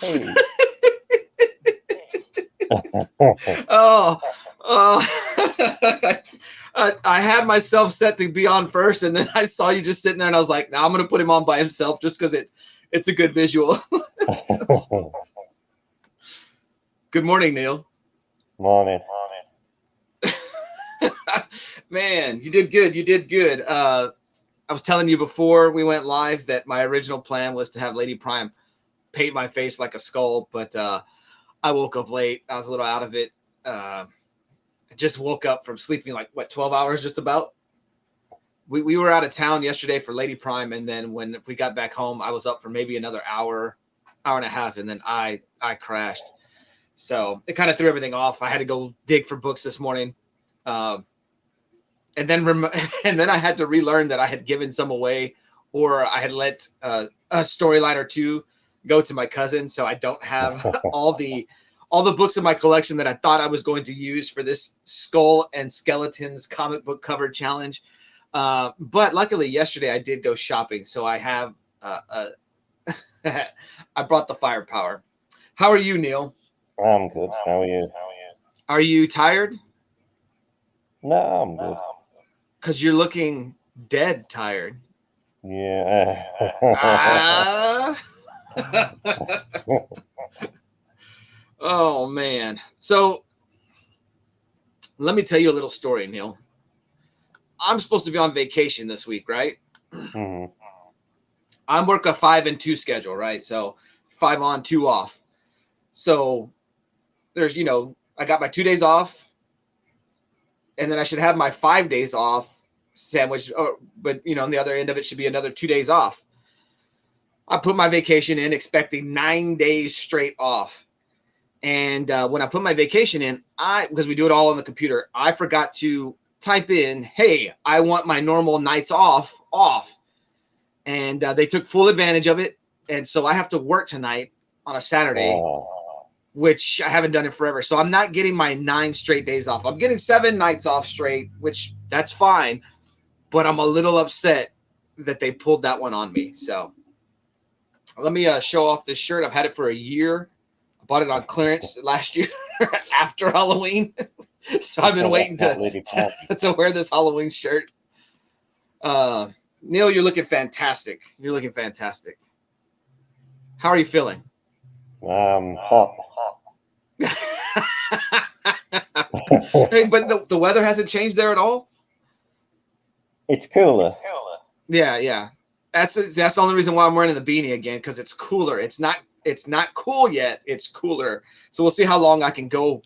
Hey. Oh, oh. I had myself set to be on first, and then I saw you just sitting there, and I was like, "Now I'm going to put him on by himself just because it's a good visual." Good morning, Neil. Morning. Man, you did good. You did good. I was telling you before we went live that my original plan was to have Lady Prime paint my face like a skull, but I woke up late. I was a little out of it. I just woke up from sleeping like, what, 12 hours just about? We were out of town yesterday for Lady Prime, and then when we got back home, I was up for maybe another hour and a half, and then I crashed. So it kind of threw everything off. I had to go dig for books this morning. Um, and then and then I had to relearn that I had given some away, or I had let a storyline or two go to my cousin, so I don't have all the books in my collection that I thought I was going to use for this Skull and Skeletons comic book cover challenge. But luckily, yesterday I did go shopping, so I have I brought the firepower. How are you, Neil? I'm good. How are you? Are you tired? No, I'm good. Because you're looking dead tired. Yeah. Ah. Oh man. So let me tell you a little story, Neil. I'm supposed to be on vacation this week, right? hmm I'm work a 5 and 2 schedule, right? So 5 on, 2 off. So there's, I got my 2 days off, and then I should have my 5 days off sandwiched. But on the other end of it should be another 2 days off. I put my vacation in expecting 9 days straight off. And when I put my vacation in, because we do it all on the computer, I forgot to type in, "Hey, I want my normal nights off." And they took full advantage of it. And so I have to work tonight on a Saturday, Oh. which I haven't done in forever. So I'm not getting my 9 straight days off. I'm getting 7 nights off straight, which that's fine. But I'm a little upset that they pulled that one on me. So let me show off this shirt. I've had it for a year. I bought it on clearance last year after Halloween. So I've been waiting That lady Prime. to wear this Halloween shirt. Uh, Neil, you're looking fantastic. You're looking fantastic. How are you feeling? Hot. Hey, but the weather hasn't changed there at all. It's cooler. Yeah, yeah. That's the only reason why I'm wearing the beanie again, because it's cooler. It's not cool yet. It's cooler. So we'll see how long I can go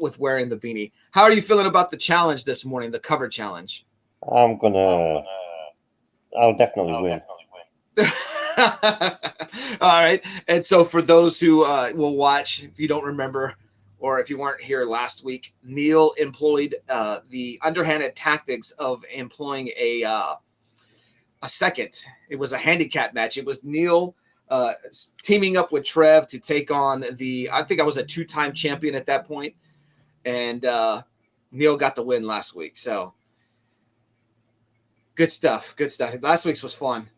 with wearing the beanie. How are you feeling about the challenge this morning, the cover challenge? I'm gonna. I'll definitely win. All right. And so for those who will watch, if you don't remember, or if you weren't here last week, Neil employed the underhanded tactics of employing a second. It was a handicap match. It was Neil teaming up with Trev to take on I think I was a 2-time champion at that point, and Neil got the win last week. So good stuff. Good stuff. Last week's was fun.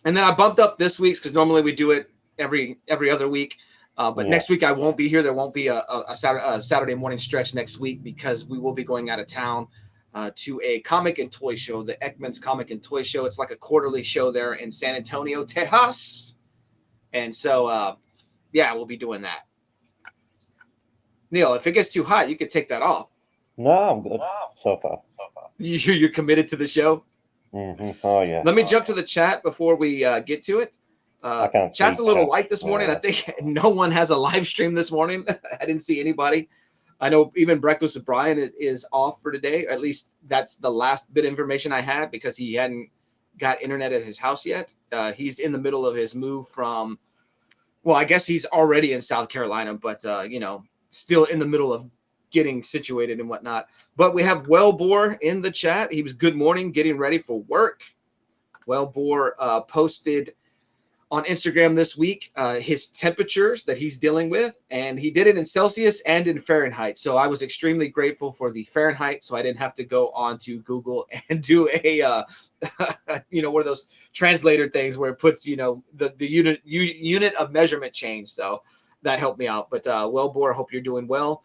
And then I bumped up this week's because normally we do it every other week. But next week I won't be here. There won't be a Saturday morning stretch next week because we will be going out of town to a comic and toy show, the Ekman's Comic and Toy Show. It's like a quarterly show there in San Antonio, Texas. And so, we'll be doing that. Neil, if it gets too hot, you could take that off. No, I'm good so far. You're committed to the show? Oh yeah. Let me jump to the chat before we get to it. Chat's a little light this morning. I think no one has a live stream this morning. I didn't see anybody. I know even Breakfast with Brian is off for today. At least that's the last bit of information I had because he hadn't got internet at his house yet. He's in the middle of his move from, well, I guess he's already in South Carolina, but, still in the middle of getting situated and whatnot. But we have Wellbore in the chat. He was good morning, getting ready for work. Wellbore posted on Instagram this week his temperatures that he's dealing with, and he did it in Celsius and in Fahrenheit. So I was extremely grateful for the Fahrenheit, so I didn't have to go on to Google and do a one of those translator things where it puts the unit of measurement change. So that helped me out. But Wellbore, hope you're doing well.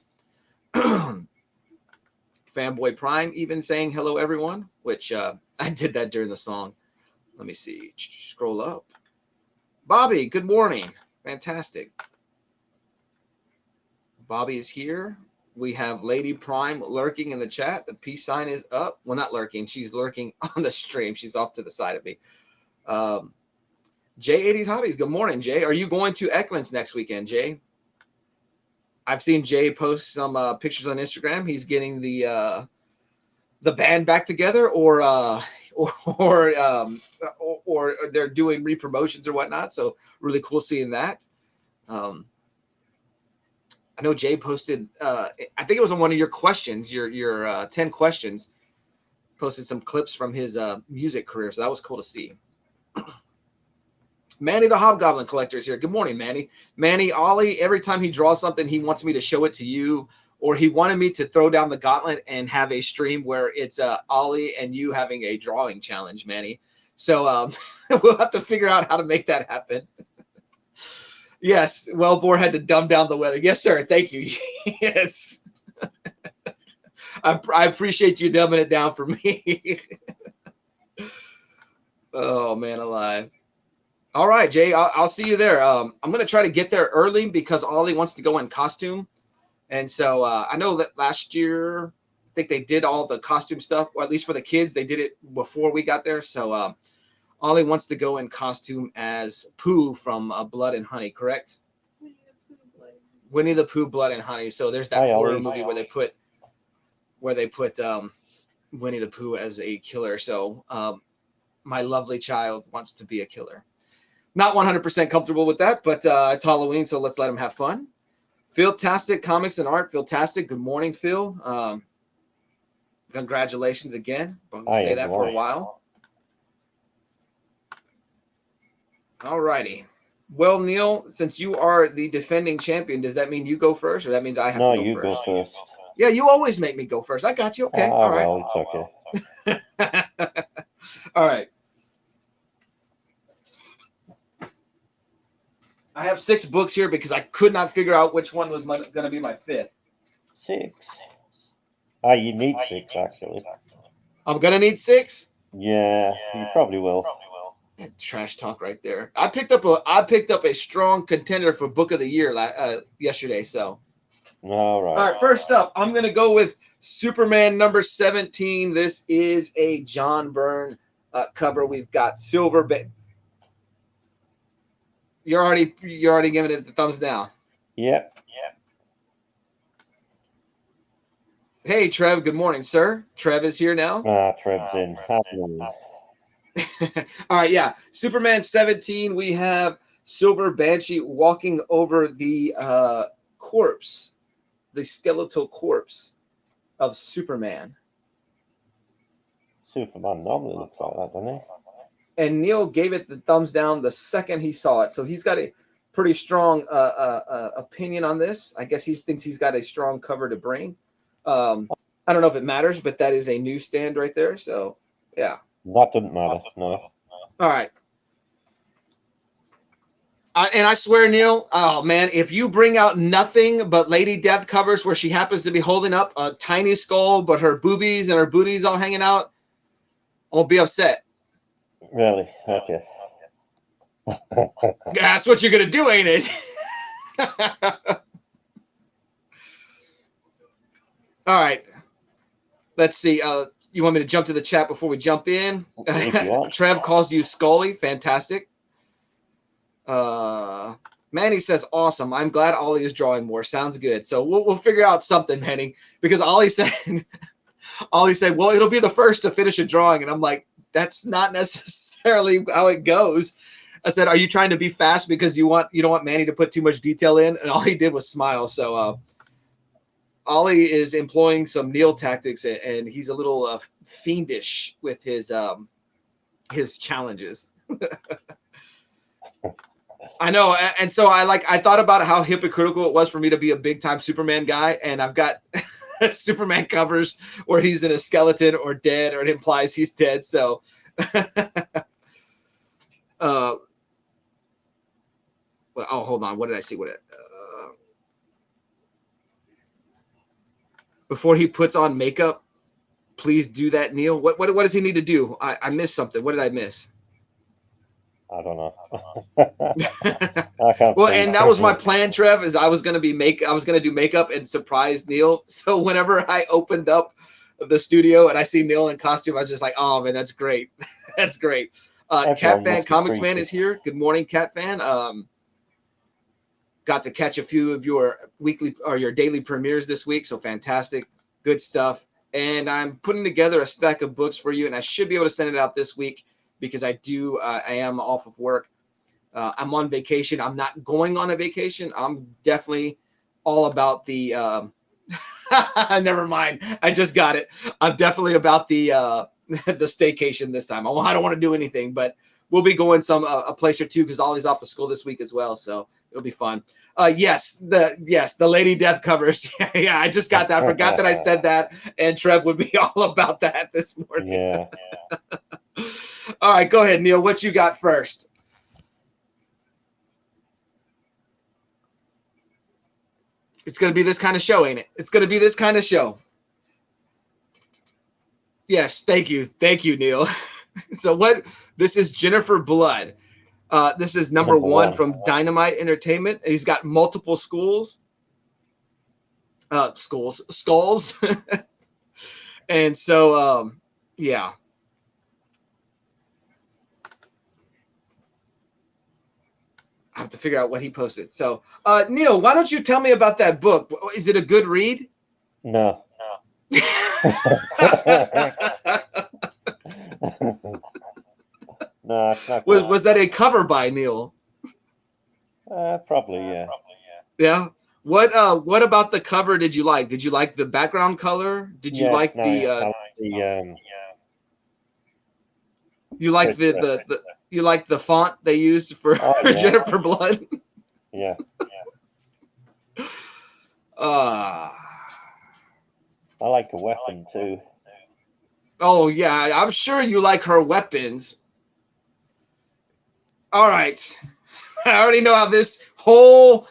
Fanboy Prime even saying hello everyone, which I did that during the song. Let me see. Scroll up. Bobby, good morning. Fantastic. Bobby is here. We have Lady Prime lurking in the chat. The peace sign is up. Well, not lurking. She's lurking on the stream. She's off to the side of me. J80's Hobbies. Good morning, Jay. Are you going to Ekman's next weekend, Jay? I've seen Jay post some pictures on Instagram. He's getting the band back together, or they're doing re-promotions or whatnot. So really cool seeing that. I know Jay posted, I think it was on one of your questions, your 10 questions, posted some clips from his music career. So that was cool to see. Manny the Hobgoblin Collector is here. Good morning, Manny. Manny, Ollie, every time he draws something, he wants me to show it to you, or he wanted me to throw down the gauntlet and have a stream where it's Ollie and you having a drawing challenge, Manny. So we'll have to figure out how to make that happen. Yes, Wellbore had to dumb down the weather. Yes, sir. Thank you. Yes. I appreciate you dumbing it down for me. Oh, man alive. All right, Jay, I'll see you there. I'm going to try to get there early because Ollie wants to go in costume. And so I know that last year, I think they did all the costume stuff, or at least for the kids, they did it before we got there. So Ollie wants to go in costume as Pooh from Blood and Honey, correct? Winnie the Pooh, Blood and Honey. So there's that horror movie where they put Winnie the Pooh as a killer. So my lovely child wants to be a killer. Not 100% comfortable with that, but it's Halloween, so let's let him have fun. Phil-tastic Comics and Art. Phil-tastic. Good morning, Phil. Congratulations again. I'm going to say that for a while. All righty. Well, Neil, since you are the defending champion, does that mean you go first, or that means I have to go first? No, you go first. Yeah, you always make me go first. I got you. Okay. All right. Well, it's okay. All right. I have 6 books here because I could not figure out which one was going to be my 5th. 6. You need 6, actually. I'm going to need 6? Yeah, you probably will. That trash talk right there. I picked up a strong contender for Book of the Year yesterday. So, all right. First up, I'm going to go with Superman number 17. This is a John Byrne cover. We've got Silver. You're already giving it the thumbs down. Yep. Hey, Trev. Good morning, sir. Trev is here now. Trev's in. All right, yeah. Superman 17. We have Silver Banshee walking over the corpse, the skeletal corpse of Superman. Superman normally looks like that, doesn't he? And Neil gave it the thumbs down the second he saw it. So he's got a pretty strong opinion on this. I guess he thinks he's got a strong cover to bring. I don't know if it matters, but that is a newsstand right there. So, yeah. That doesn't matter, no. All right. And I swear, Neil, oh, man, if you bring out nothing but Lady Death covers where she happens to be holding up a tiny skull, but her boobies and her booties all hanging out, I won't be upset. Really? Okay. That's what you're going to do, ain't it? All right. Let's see. You want me to jump to the chat before we jump in? Trev calls you Scully. Fantastic. Manny says, awesome. I'm glad Ollie is drawing more. Sounds good. So we'll figure out something, Manny, because Ollie said, well, it'll be the first to finish a drawing. And I'm like, that's not necessarily how it goes. I said, are you trying to be fast because you don't want Manny to put too much detail in? And all he did was smile. So Ollie is employing some Neil tactics, and he's a little fiendish with his challenges. I know, and so I thought about how hypocritical it was for me to be a big time Superman guy, and I've got Superman covers where he's in a skeleton or dead, or it implies he's dead. So, well, oh, hold on, what did I see? Before he puts on makeup, please do that, Neil. What does he need to do? I missed something. What did I miss? I don't know. I can't Well, see. and that was my plan, Trev, is I was gonna do makeup and surprise Neil. So whenever I opened up the studio and I see Neil in costume, I was just like, oh man, that's great. That's great. Cat Fan Comics Man is here. Good morning, Cat Fan. Got to catch a few of your weekly or your daily premieres this week, so fantastic, good stuff. And I'm putting together a stack of books for you, and I should be able to send it out this week because I am off of work. I'm on vacation. I'm not going on a vacation. I'm definitely all about the never mind. I just got it. I'm definitely about the the staycation this time. I don't want to do anything, but we'll be going a place or two because Ollie's off of school this week as well, so it'll be fun. Yes, the Lady Death covers. Yeah, I just got that. I forgot that I said that, and Trev would be all about that this morning. Yeah. All right, go ahead, Neil. What you got first? It's going to be this kind of show, ain't it? It's going to be this kind of show. Yes, thank you. Thank you, Neil. So this is Jennifer Blood. This is number one from Dynamite Entertainment. He's got multiple skulls. And so, yeah. I have to figure out what he posted. So, Neil, why don't you tell me about that book? Is it a good read? No. No, it's not good. Was that a cover by Neil? Probably, yeah. Yeah. What about the cover did you like? Did you like the background color? Did you like the you like you like the font they used for Jennifer Blood? Yeah. I like the weapon too. Oh yeah, I'm sure you like her weapons. All right. I already know how this whole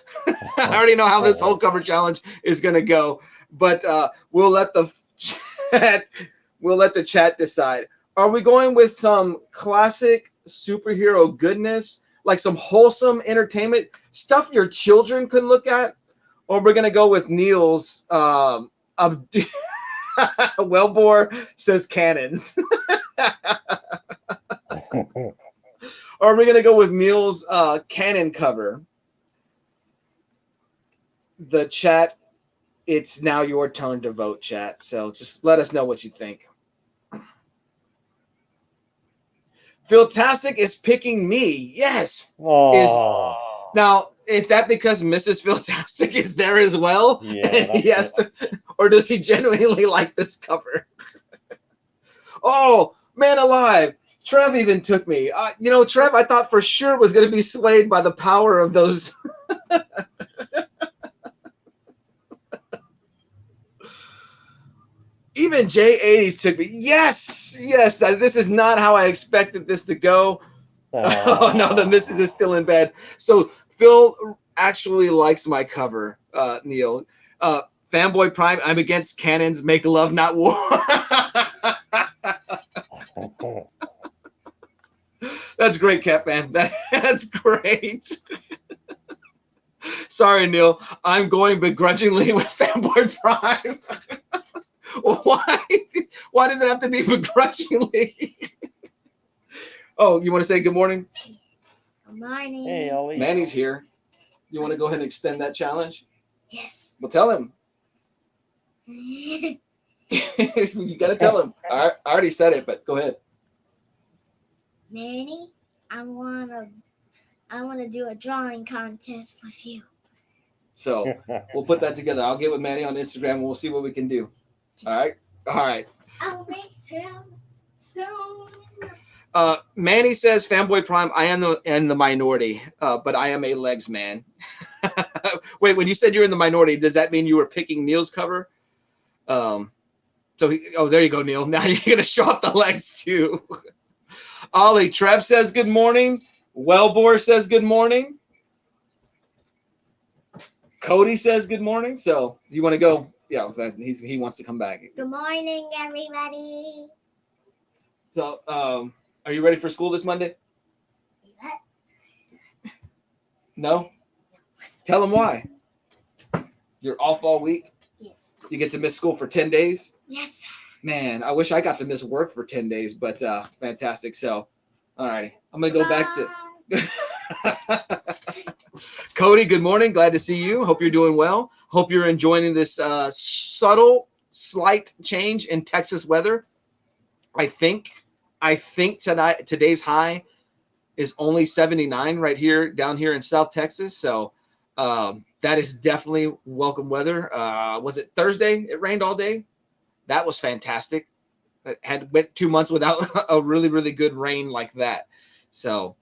cover challenge is gonna go, but we'll let the chat decide. Are we going with some classic superhero goodness, like some wholesome entertainment stuff your children can look at, or we're gonna go with Neil's Wellbore says cannons? Or are we going to go with Neil's cannon cover? The chat, it's now your turn to vote, chat. So just let us know what you think. Philtastic is picking me. Yes. Now, is that because Mrs. Philtastic is there as well? Yeah. Yes. Or does he genuinely like this cover? Oh, man alive. Trev even took me. Trev, I thought for sure was going to be swayed by the power of those. Even J80s took me. Yes. This is not how I expected this to go. Oh, no, the missus is still in bed. So Phil actually likes my cover, Neil. Fanboy Prime, I'm against cannons, make love, not war. That's great, Catman. That's great. Sorry, Neil. I'm going begrudgingly with Fanboy Prime. Why does it have to be begrudgingly? Oh, you want to say good morning? Good morning. Hey, Ollie. Manny's here. You want to go ahead and extend that challenge? Yes. Well, tell him. You got to tell him. I already said it, but go ahead. Manny, I wanna do a drawing contest with you. So we'll put that together. I'll get with Manny on Instagram and we'll see what we can do. All right. I'll make him So Manny says, "Fanboy Prime, I am in the minority, but I am a legs man." Wait, when you said you're in the minority, does that mean you were picking Neil's cover? Oh, there you go, Neil. Now you're gonna show off the legs too. Ollie, Trev says good morning. Wellbore says good morning. Cody says good morning. So you want to go? Yeah, he wants to come back. Good morning, everybody. So, are you ready for school this Monday? No? Tell them why. You're off all week? Yes. You get to miss school for 10 days? Yes. Man, I wish I got to miss work for 10 days, but fantastic. So, all righty. I'm going to go back to Cody. Good morning. Glad to see you. Hope you're doing well. Hope you're enjoying this subtle, slight change in Texas weather. I think today's high is only 79 right here, down here in South Texas. So that is definitely welcome weather. Was it Thursday? It rained all day. That was fantastic. It went 2 months without a really, really good rain like that. So,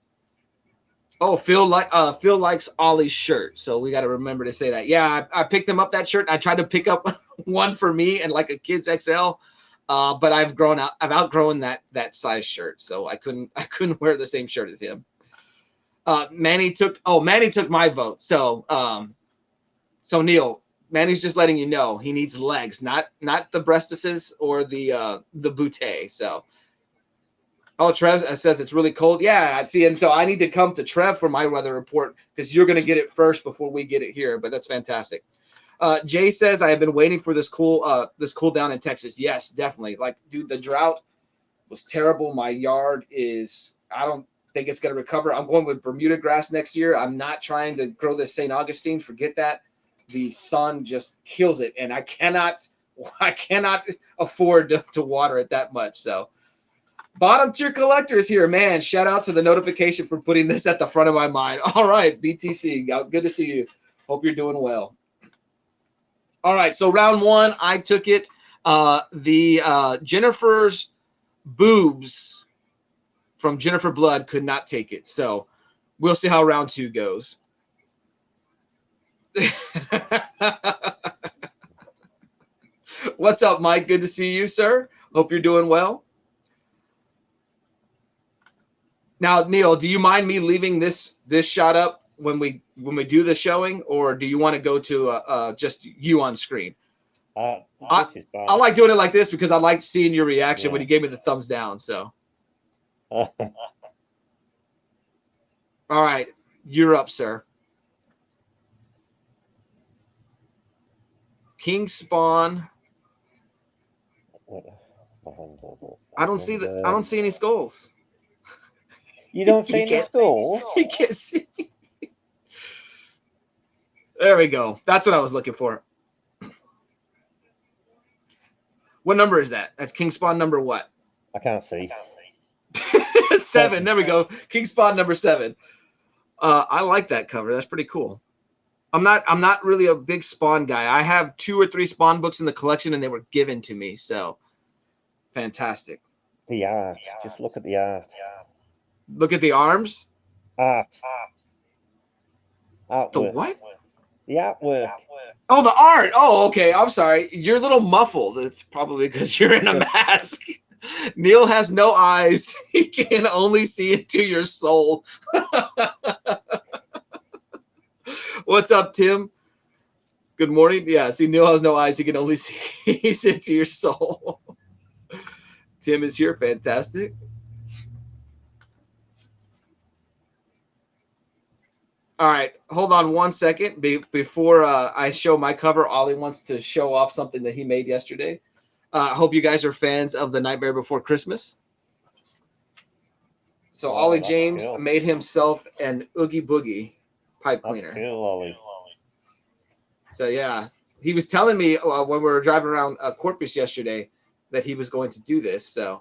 Phil likes Ollie's shirt. So we got to remember to say that. Yeah, I picked him up that shirt. I tried to pick up one for me and like a kid's XL. But I've outgrown that size shirt, so I couldn't wear the same shirt as him. Manny took my vote. So Neil, Manny's just letting you know he needs legs, not the breastises or the bootay. So Trev says it's really cold. Yeah, I see. And so I need to come to Trev for my weather report because you're gonna get it first before we get it here. But that's fantastic. Jay says, I have been waiting for this cool down in Texas. Yes, definitely. Like, dude, the drought was terrible. My yard I don't think it's going to recover. I'm going with Bermuda grass next year. I'm not trying to grow this St. Augustine. Forget that. The sun just kills it. And I cannot afford to water it that much. So bottom tier collectors here, man, shout out to the notification for putting this at the front of my mind. All right, BTC, good to see you. Hope you're doing well. All right, so round one, I took it. Jennifer's boobs from Jennifer Blood could not take it. So we'll see how round two goes. What's up, Mike? Good to see you, sir. Hope you're doing well. Now, Neil, do you mind me leaving this shot up when we do the showing, or do you want to go to just you on screen? I like doing it like this because I like seeing your reaction when you gave me the thumbs down. So, all right, you're up, sir. King Spawn. I don't see any skulls. You don't see any skulls? You can't see. There we go. That's what I was looking for. What number is that? That's King Spawn number what? I can't see. 7. There we go. King Spawn number 7. I like that cover. That's pretty cool. I'm not really a big Spawn guy. I have 2 or 3 Spawn books in the collection, and they were given to me. So fantastic. The art. Just look at the art. Look at the arms. Art. The what? The artwork. Oh, the art. Oh, okay. I'm sorry. You're a little muffled. It's probably because you're in a mask. Neil has no eyes. He can only see into your soul. What's up, Tim? Good morning. Yeah, see, Neil has no eyes. He can only see into your soul. Tim is here. Fantastic. All right, hold on 1 second. Before I show my cover, Ollie wants to show off something that he made yesterday. I hope you guys are fans of The Nightmare Before Christmas. So Ollie James made himself an Oogie Boogie pipe cleaner. That's cool, Ollie. So yeah, he was telling me when we were driving around Corpus yesterday that he was going to do this. So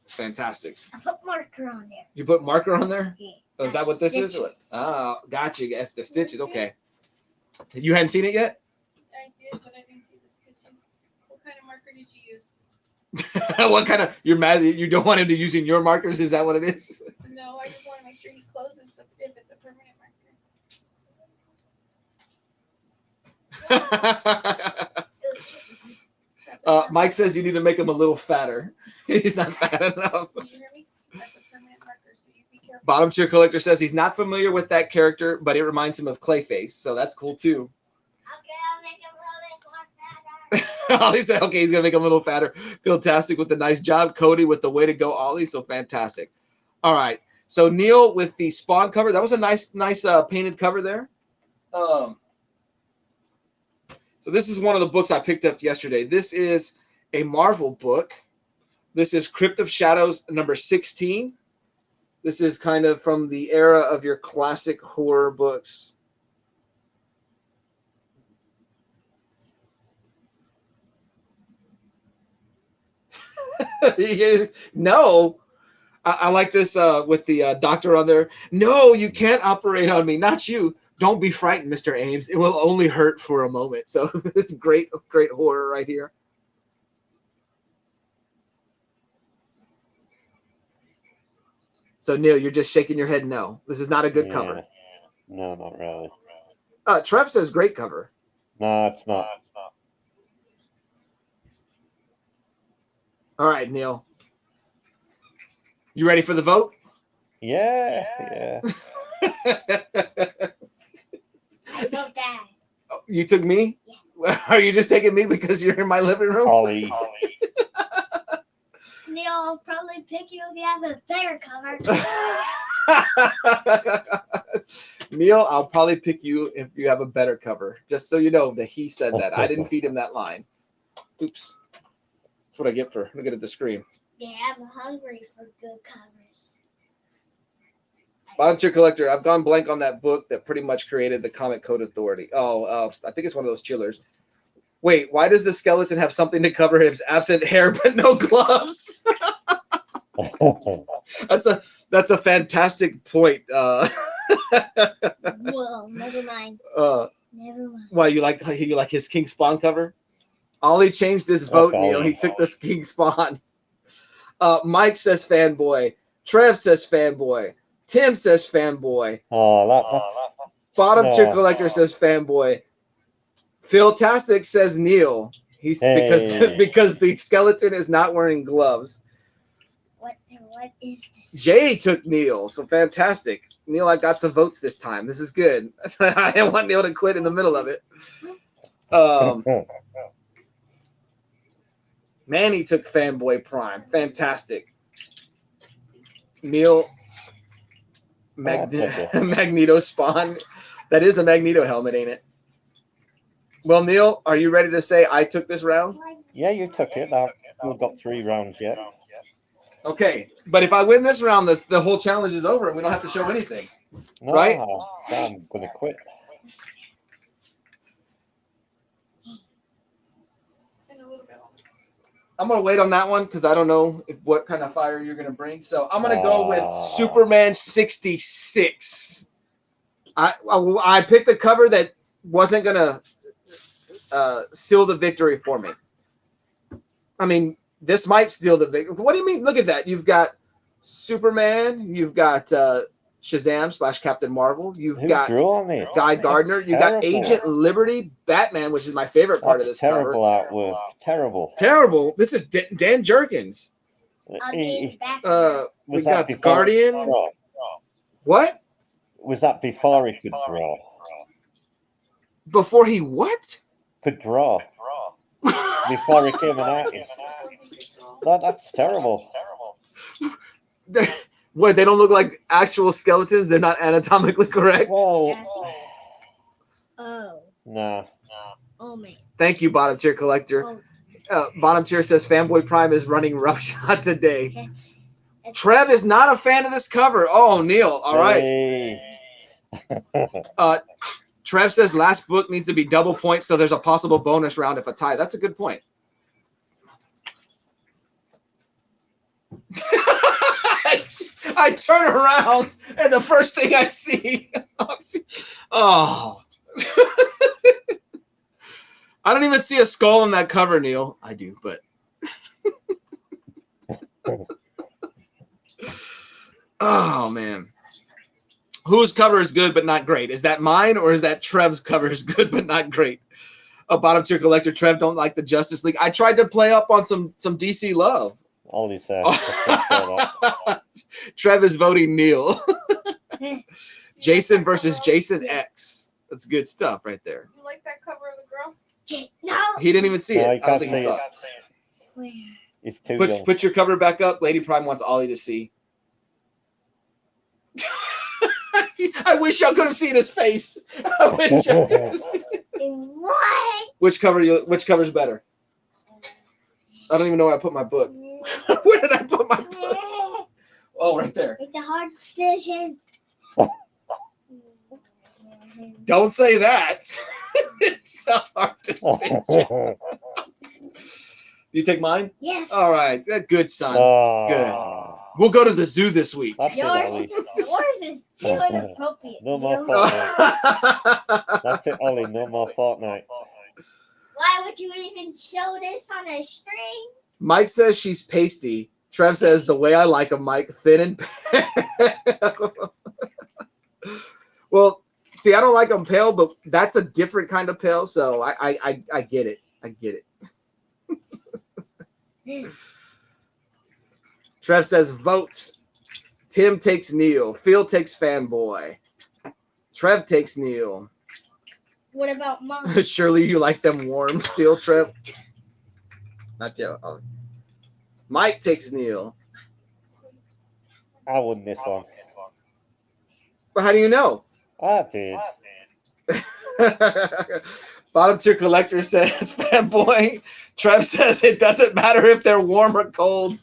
fantastic. I put marker on there. You put marker on there? Yeah. Oh, is that what this is? Oh, gotcha. That's the stitches. Okay. You hadn't seen it yet? I did, but I didn't see the stitches. What kind of marker did you use? What kind of? You're mad that you don't want him to using your markers? Is that what it is? No, I just want to make sure he closes if it's a permanent marker. Mike says you need to make him a little fatter. He's not fat enough. Can you hear me? That's a permanent marker, so you be careful. Bottom tier collector says he's not familiar with that character, but it reminds him of Clayface, so that's cool too. Okay, I'll make him a little bit more fatter. Ollie said, okay, he's gonna make him a little fatter. Fantastic with the nice job. Cody with the way to go, Ollie. So fantastic. All right. So Neil with the Spawn cover. That was a nice painted cover there. So this is one of the books I picked up yesterday. This is a Marvel book. This is Crypt of Shadows number 16. This is kind of from the era of your classic horror books. No, I like this with the doctor on there. No, you can't operate on me, not you. Don't be frightened, Mr. Ames. It will only hurt for a moment. So it's great horror right here. So Neil, you're just shaking your head. No, this is not a good cover. No, not really. Trev says great cover. No, it's not. All right, Neil. You ready for the vote? Yeah. I vote that. You took me? Yeah. Are you just taking me because you're in my living room? Ollie. Neil, I'll probably pick you if you have a better cover. Neil, I'll probably pick you if you have a better cover. Just so you know that he said that. I didn't feed him that line. Oops. That's what I get for looking at the screen. Yeah, I'm hungry for good covers. Bottom tier collector, I've gone blank on that book that pretty much created the Comic Code Authority. I think it's one of those chillers. Wait, why does the skeleton have something to cover his absent hair but no gloves? That's a fantastic point. Well, never mind. Never mind. Why you like his King Spawn cover? Ollie changed his vote, Okay. Neil. He took the King Spawn. Mike says fanboy. Trev says fanboy. Tim says fanboy. Bottom tier collector says fanboy. Philtastic says Neil. He's because the skeleton is not wearing gloves. What is this? Jay took Neil, so fantastic. Neil, I got some votes this time. This is good. I didn't want Neil to quit in the middle of it. Manny took Fanboy Prime. Fantastic. Neil, Magneto Spawn. That is a Magneto helmet, ain't it? Well, Neil, are you ready to say I took this round? Yeah, you took it. We've got 3 rounds yet. Okay, but if I win this round, the whole challenge is over and we don't have to show anything. No, Right? I'm going to quit. And a little bit on. I'm going to wait on that one because I don't know what kind of fire you're going to bring. So I'm going to go with Superman 66. I picked the cover that wasn't going to seal the victory for me. I mean, this might steal the victory. What do you mean? Look at that. You've got Superman. You've got Shazam / Captain Marvel. You've got Guy Gardner. You got Agent Liberty, Batman, which is my favorite part of this terrible cover. Artwork. Terrible. Terrible. This is Dan Jerkins. Again, back. We got Guardian. What? Was that before he could draw? Before he what? Could draw. Before he became an artist. That's terrible. What, they don't look like actual skeletons? They're not anatomically correct? Whoa. Oh. Nah. Oh, man. Thank you, Bottom Tier Collector. Bottom Tier says Fanboy Prime is running roughshod today. That's Trev is not a fan of this cover. Oh, Neil. All right. Hey. Trev says last book needs to be double points, so there's a possible bonus round if a tie. That's a good point. I turn around and the first thing I see, oh, I don't even see a skull on that cover, Neil. I do, but Oh man. Whose cover is good but not great? Is that mine or is that Trev's cover is good but not great? A bottom tier collector. Trev don't like the Justice League. I tried to play up on some DC love. Ollie said. Trev is voting Neil. Jason versus Jason X. That's good stuff right there. You like that cover of the girl? No. He didn't even see No, it. he I don't can't think he see saw it. it. Where? It's too young. Put your cover back up. Lady Prime wants Ollie to see. I wish y'all could have seen his face. I wish y'all could have seen. What? Which cover's better? I don't even know where I put my book. Where did I put my book? Oh, right there. It's a hard decision. Don't say that. It's a hard decision. You take mine? Yes. All right. Good, son. Oh. Good. We'll go to the zoo this week. That's it, Yours, Ollie. yours is too inappropriate. No more Neil. Fortnite. That's it, Ollie. No more Fortnite. Why would you even show this on a screen? Mike says she's pasty. Trev says the way I like them, Mike, thin and pale. Well, see, I don't like them pale, but that's a different kind of pale. So I get it. I get it. Trev says votes. Tim takes Neil. Phil takes fanboy. Trev takes Neil. What about mine? Surely you like them warm still, Trev? Not yet. Oh. Mike takes Neil. I won this one. But how do you know? I did. Bottom tier collector says fanboy. Trev says it doesn't matter if they're warm or cold.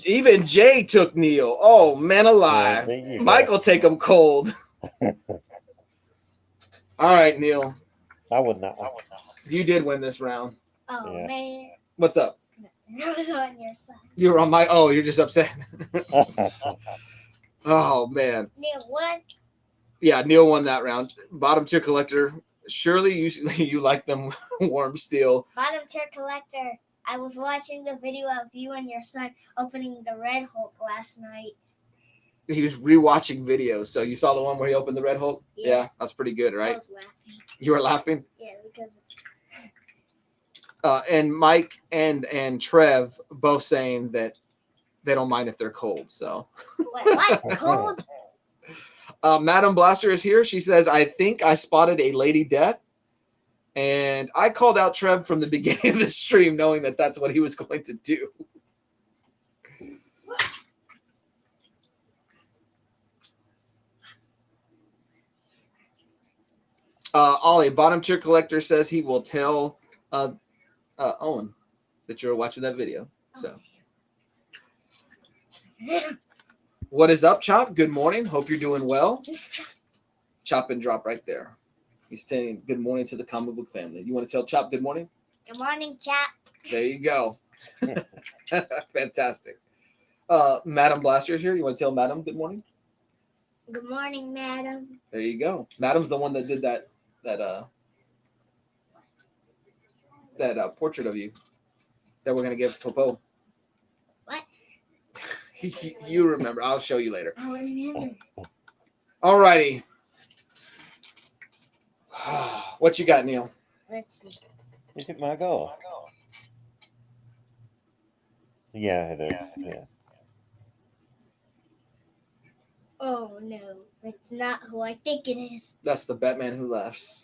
Even Jay took Neil. Oh, man alive. Yeah, there you go. Michael take him cold. All right, Neil. I won that one. You did win this round. Oh, Yeah. man. What's up? I was on your side. You're on my. Oh, you're just upset. Oh, man. Neil, what? Yeah, Neil won that round. Bottom tier collector. Surely you like them warm steel. Bottom tier collector. I was watching the video of you and your son opening the Red Hulk last night. He was rewatching videos. So you saw the one where he opened the Red Hulk? Yeah. That's pretty good, I right? was laughing. You were laughing? Yeah, because And Mike and Trev both saying that they don't mind if they're cold. So what? Cold? Madam Blaster is here. She says, I think I spotted a Lady Death. And I called out Trev from the beginning of the stream knowing that that's what he was going to do. Ollie, bottom tier collector says he will tell Owen that you're watching that video. So, what is up, Chop? Good morning. Hope you're doing well. Chop and drop right there. He's saying good morning to the comic book family. You want to tell Chop good morning? Good morning, chap. There you go. Fantastic. Madam Blaster is here. You want to tell Madam good morning? Good morning, madam. There you go. Madam's the one that did that portrait of you that we're gonna give Popo. What? You remember? I'll show you later. I remember. Alrighty. What you got, Neil? Let's see. Is it my go? Yeah, it is. Yeah. Oh no, it's not who I think it is. That's the Batman Who Laughs.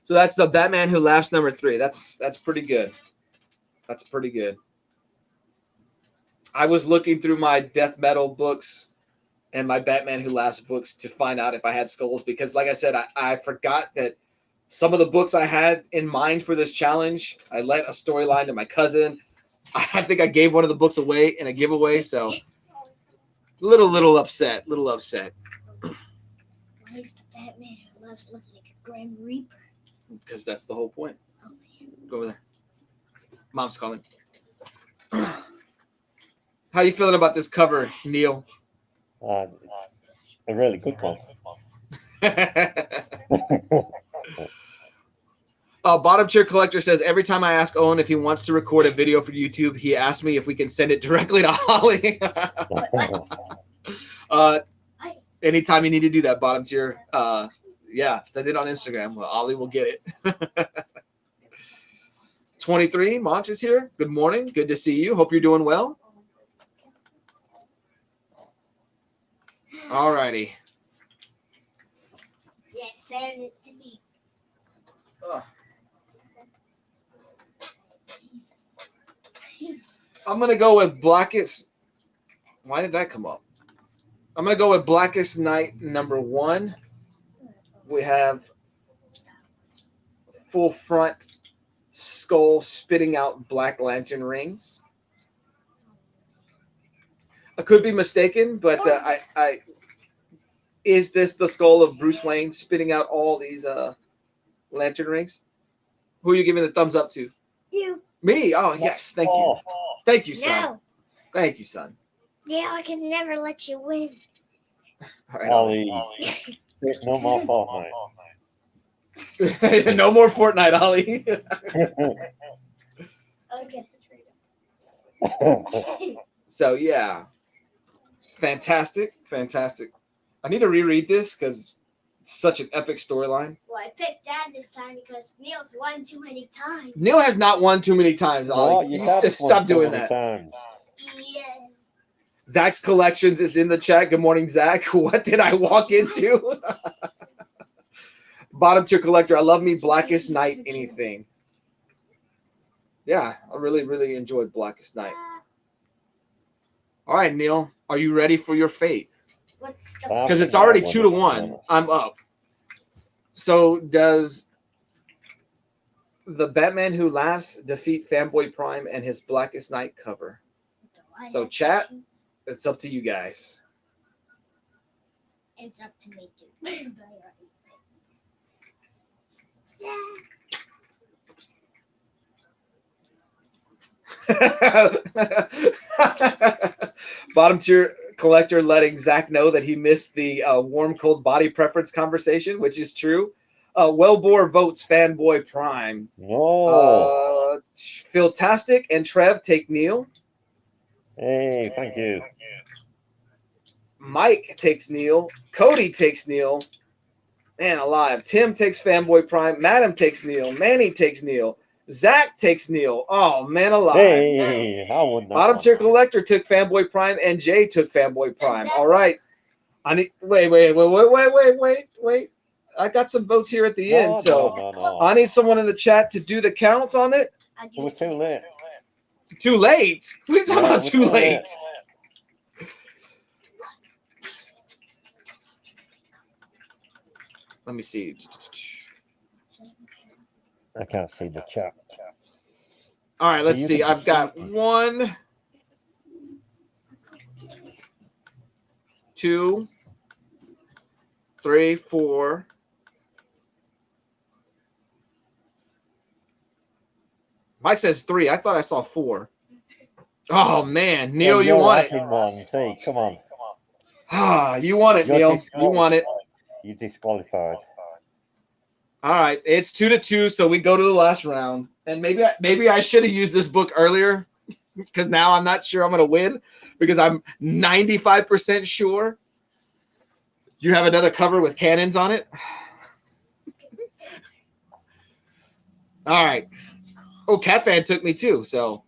So that's the Batman Who Laughs number 3. That's pretty good. That's pretty good. I was looking through my death metal books and my Batman Who Laughs books to find out if I had skulls because, like I said, I forgot that some of the books I had in mind for this challenge, I lent a storyline to my cousin. I think I gave one of the books away in a giveaway, so little upset. Why is the Batman who loves looks like a Grim Reaper? Because that's the whole point. Oh man. Go over there. Mom's calling. How you feeling about this cover, Neil? A really good one. Bottom Tier Collector says, every time I ask Owen if he wants to record a video for YouTube, he asks me if we can send it directly to Holly. Anytime you need to do that, Bottom Tier, yeah, send it on Instagram. Well, Ollie will get it. 23, Monch is here. Good morning. Good to see you. Hope you're doing well. All righty. Yes, send it to me. I'm going to go with Blackest. Why did that come up? I'm going to go with Blackest Night number 1. We have full front skull spitting out Black Lantern rings. I could be mistaken, but is this the skull of Bruce Wayne spitting out all these lantern rings? Who are you giving the thumbs up to? You. Me? Oh, yes. Thank you. Thank you, son. No. Thank you, son. Yeah, I can never let you win. All right, Ollie, no more Fortnite. no more Fortnite, Ollie. Okay. So, yeah. Fantastic. Fantastic. I need to reread this because it's such an epic storyline. Well, I picked Dad this time because Neil's won too many times. Neil has not won too many times, Ollie. you You can't stop win too doing many that. times. Yes. Zach's Collections is in the chat. Good morning, Zach. What did I walk into? Bottom Tier Collector. I love me Blackest Night anything. Yeah, I really, really enjoyed Blackest Night. All right, Neil. Are you ready for your fate? Because it's already 2-1. I'm up. So does the Batman Who Laughs defeat Fanboy Prime and his Blackest Night cover? So chat, it's up to you guys. It's up to me too. Bottom Tier Collector letting Zach know that he missed the warm cold body preference conversation, which is true. Wellbore votes Fanboy Prime. No. Philtastic and Trev take Neil. Hey, thank you. Mike takes Neil. Cody takes Neil. Man alive. Tim takes Fanboy Prime. Madam takes Neil. Manny takes Neil. Zach takes Neil. Oh, man alive. Hey, I would not. Bottom Tier Collector took Fanboy Prime and Jay took Fanboy Prime. All right. I need wait. I got some votes here at the end, so No. I need someone in the chat to do the counts on it. We're too late. Too late? What are you talking about too late? Let me see. I can't see the chat. All right, let's see. I've got 1, 2, 3, 4. Mike says 3. I thought I saw 4. Oh man, Neil, you won it. Hey, come on. Ah, you won it, Neil. You won it. You disqualified. All right, it's 2-2, so we go to the last round. And maybe I should have used this book earlier because now I'm not sure I'm going to win because I'm 95% sure you have another cover with cannons on it. All right. Oh, Cat Fan took me too, so.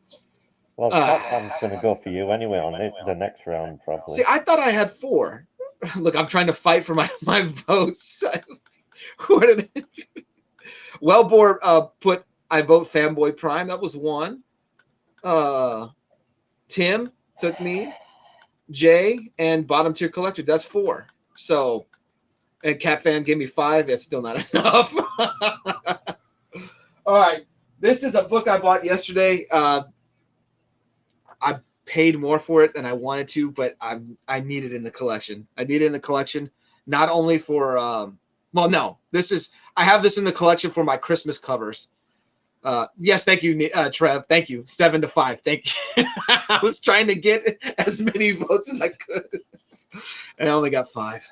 Well, Catfan's going to go for you anyway on the next round, probably. See, I thought I had 4. Look, I'm trying to fight for my votes. Wellbore put I vote Fanboy Prime. That was 1. Tim took me. Jay and Bottom Tier Collector. That's 4. So, and Cat Fan gave me 5. It's still not enough. All right. This is a book I bought yesterday. I paid more for it than I wanted to, but I need it in the collection. I need it in the collection, not only for I have this in the collection for my Christmas covers. Yes, thank you, Trev. Thank you. 7-5. Thank you. I was trying to get as many votes as I could, and I only got 5.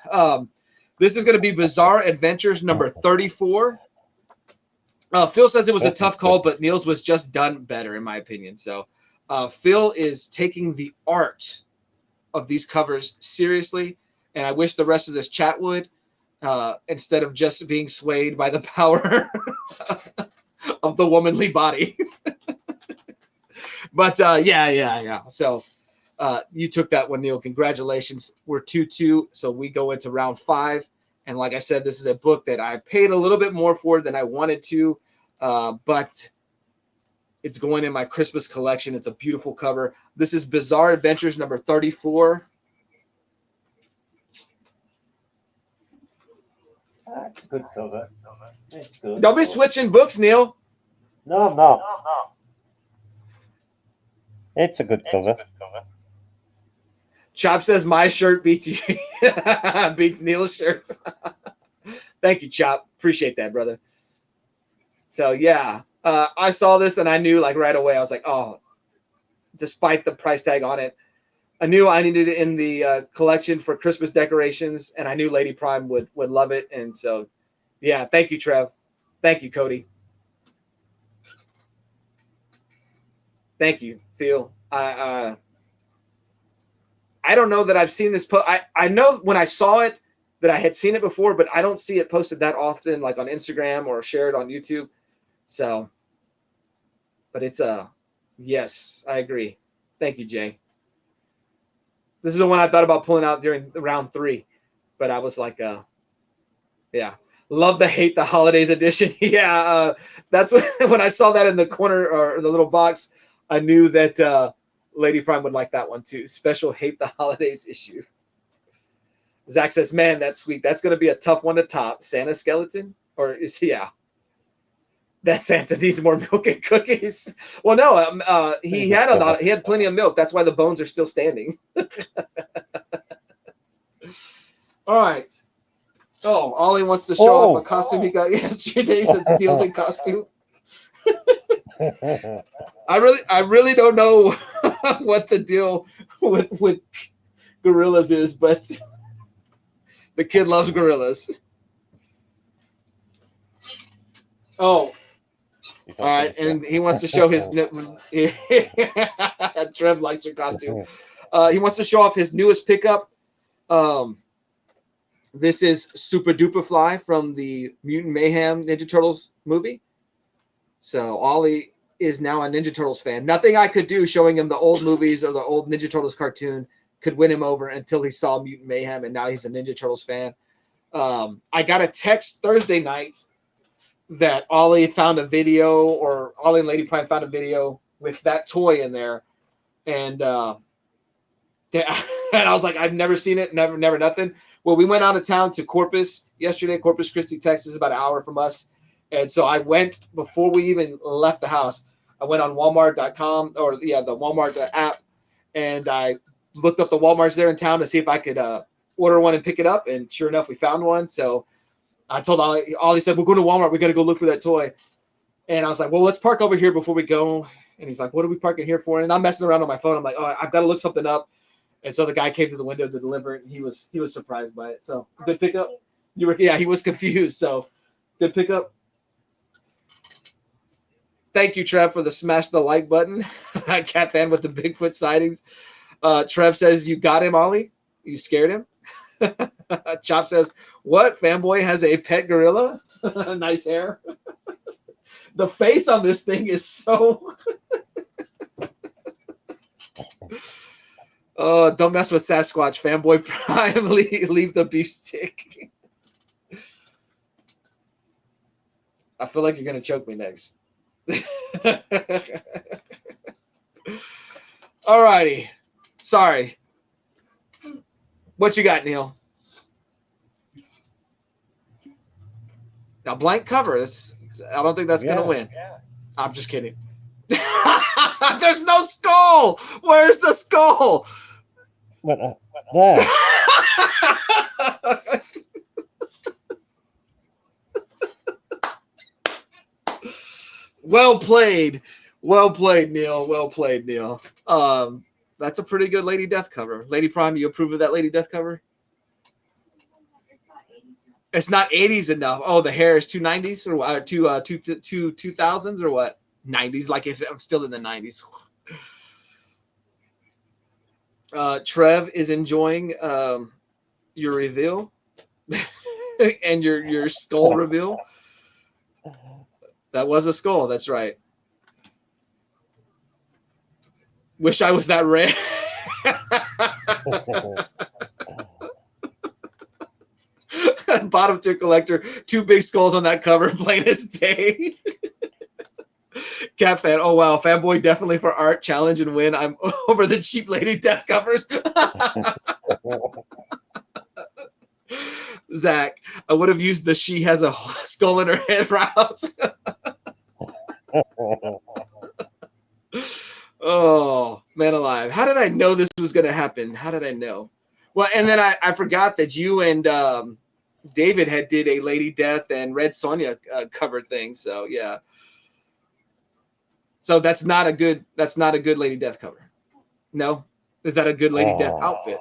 This is going to be Bizarre Adventures number 34. Phil says it was a tough call, but Neil's was just done better, in my opinion. So Phil is taking the art of these covers seriously, and I wish the rest of this chat would, instead of just being swayed by the power of the womanly body. But yeah. So you took that one, Neil. Congratulations. We're 2-2, so we go into round 5. And like I said, this is a book that I paid a little bit more for than I wanted to, but it's going in my Christmas collection. It's a beautiful cover. This is Bizarre Adventures number 34. That's a good cover. It's good. Don't be switching books, Neil. No, I'm not. It's a good cover. Chop says my shirt beats you. Beats Neil's shirts. Thank you, Chop. Appreciate that, brother. So yeah, I saw this and I knew like right away. I was like, oh, despite the price tag on it, I knew I needed it in the collection for Christmas decorations, and I knew Lady Prime would love it. And so, yeah, thank you, Trev. Thank you, Cody. Thank you, Phil. I don't know that I've seen this. I know when I saw it that I had seen it before, but I don't see it posted that often, like on Instagram or shared on YouTube. So, but it's yes, I agree. Thank you, Jay. This is the one I thought about pulling out during round 3, but I was like, yeah, love the Hate the Holidays edition. Yeah, that's when I saw that in the corner or the little box, I knew that Lady Prime would like that one too. Special Hate the Holidays issue. Zach says, man, that's sweet. That's going to be a tough one to top. Santa skeleton? Or is yeah. That Santa needs more milk and cookies. Well, no, he had plenty of milk. That's why the bones are still standing. All right. Oh, Ollie wants to show off a costume he got yesterday since Steele's in costume. I really don't know what the deal with gorillas is, but the kid loves gorillas. Oh, all right, and he wants to show his. Trev likes your costume. He wants to show off his newest pickup. This is Super Duper Fly from the Mutant Mayhem Ninja Turtles movie. So Ollie is now a Ninja Turtles fan. Nothing I could do showing him the old movies or the old Ninja Turtles cartoon could win him over until he saw Mutant Mayhem, and now he's a Ninja Turtles fan. I got a text Thursday night that Ollie found a video, or Ollie and Lady Prime found a video with that toy in there, and and I was like, I've never seen it, never nothing. Well, we went out of town to Corpus yesterday, Corpus Christi, Texas, about an hour from us. And so I went, before we even left the house, I went on Walmart.com, or the Walmart app, and I looked up the Walmarts there in town to see if I could order one and pick it up. And sure enough, we found one. So I told Ollie said, we're going to Walmart. We got to go look for that toy. And I was like, well, let's park over here before we go. And he's like, what are we parking here for? And I'm messing around on my phone. I'm like, oh, I've got to look something up. And so the guy came to the window to deliver it, and he was surprised by it. So good pickup. He was confused. So good pickup. Thank you, Trev, for the smash the like button. Cat fan with the Bigfoot sightings. Trev says, you got him, Ollie? You scared him? Chop says, what? Fanboy has a pet gorilla? Nice hair. The face on this thing is so... Oh, don't mess with Sasquatch. Fanboy Prime, leave the beef stick. I feel like you're going to choke me next. All righty. Sorry. What you got, Neil? A blank cover. I don't think that's going to win. Yeah. I'm just kidding. There's no skull. Where's the skull? There. Well played, Neil. Well played, Neil. That's a pretty good Lady Death cover. Lady Prime, you approve of that Lady Death cover? It's not 80s It's not 80s enough. Oh, the hair is 290s or two 2000s or what? 90s, like if I'm still in the 90s. Trev is enjoying your reveal and your skull reveal. That was a skull. That's right. Wish I was that rare. Bottom tier collector, 2 big skulls on that cover, plain as day. Cat fan, oh wow, fanboy definitely for art, challenge and win. I'm over the cheap lady death covers. Zach, I would have used the she has a skull in her head route. Oh, man alive. How did I know this was going to happen? How did I know? Well, and then I forgot that you and David had did a Lady Death and Red Sonja cover thing. So, yeah. So that's not a good Lady Death cover. No? Is that a good Lady Death outfit?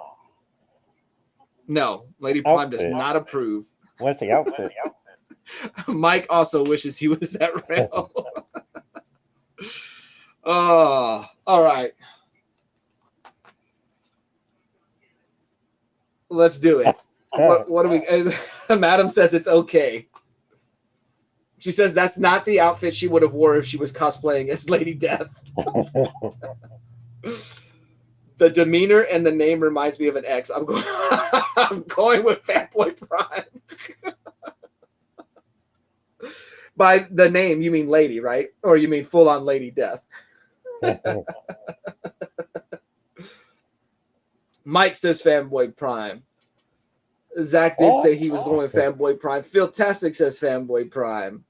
No. Lady Prime does not approve. Where's the outfit? Mike also wishes he was that rail. Oh, all right. Let's do it. What do we? Madam says it's okay. She says that's not the outfit she would have wore if she was cosplaying as Lady Death. The demeanor and the name reminds me of an ex. I'm going with Fanboy Prime. By the name, you mean Lady, right? Or you mean full-on Lady Death? Mike says Fanboy Prime. Zach did say he was going with Fanboy Prime. Philtastic says Fanboy Prime.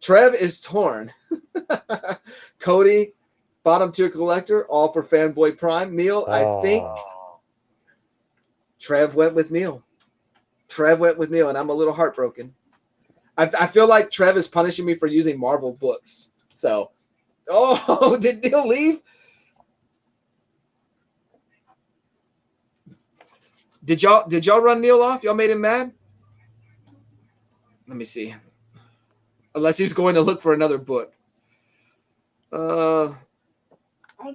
Trev is torn. Cody, bottom tier collector, all for Fanboy Prime. Neil, I think Trev went with Neil. And I'm a little heartbroken. I feel like Trev is punishing me for using Marvel books. So, did Neil leave? Did y'all run Neil off? Y'all made him mad? Let me see. Unless he's going to look for another book. I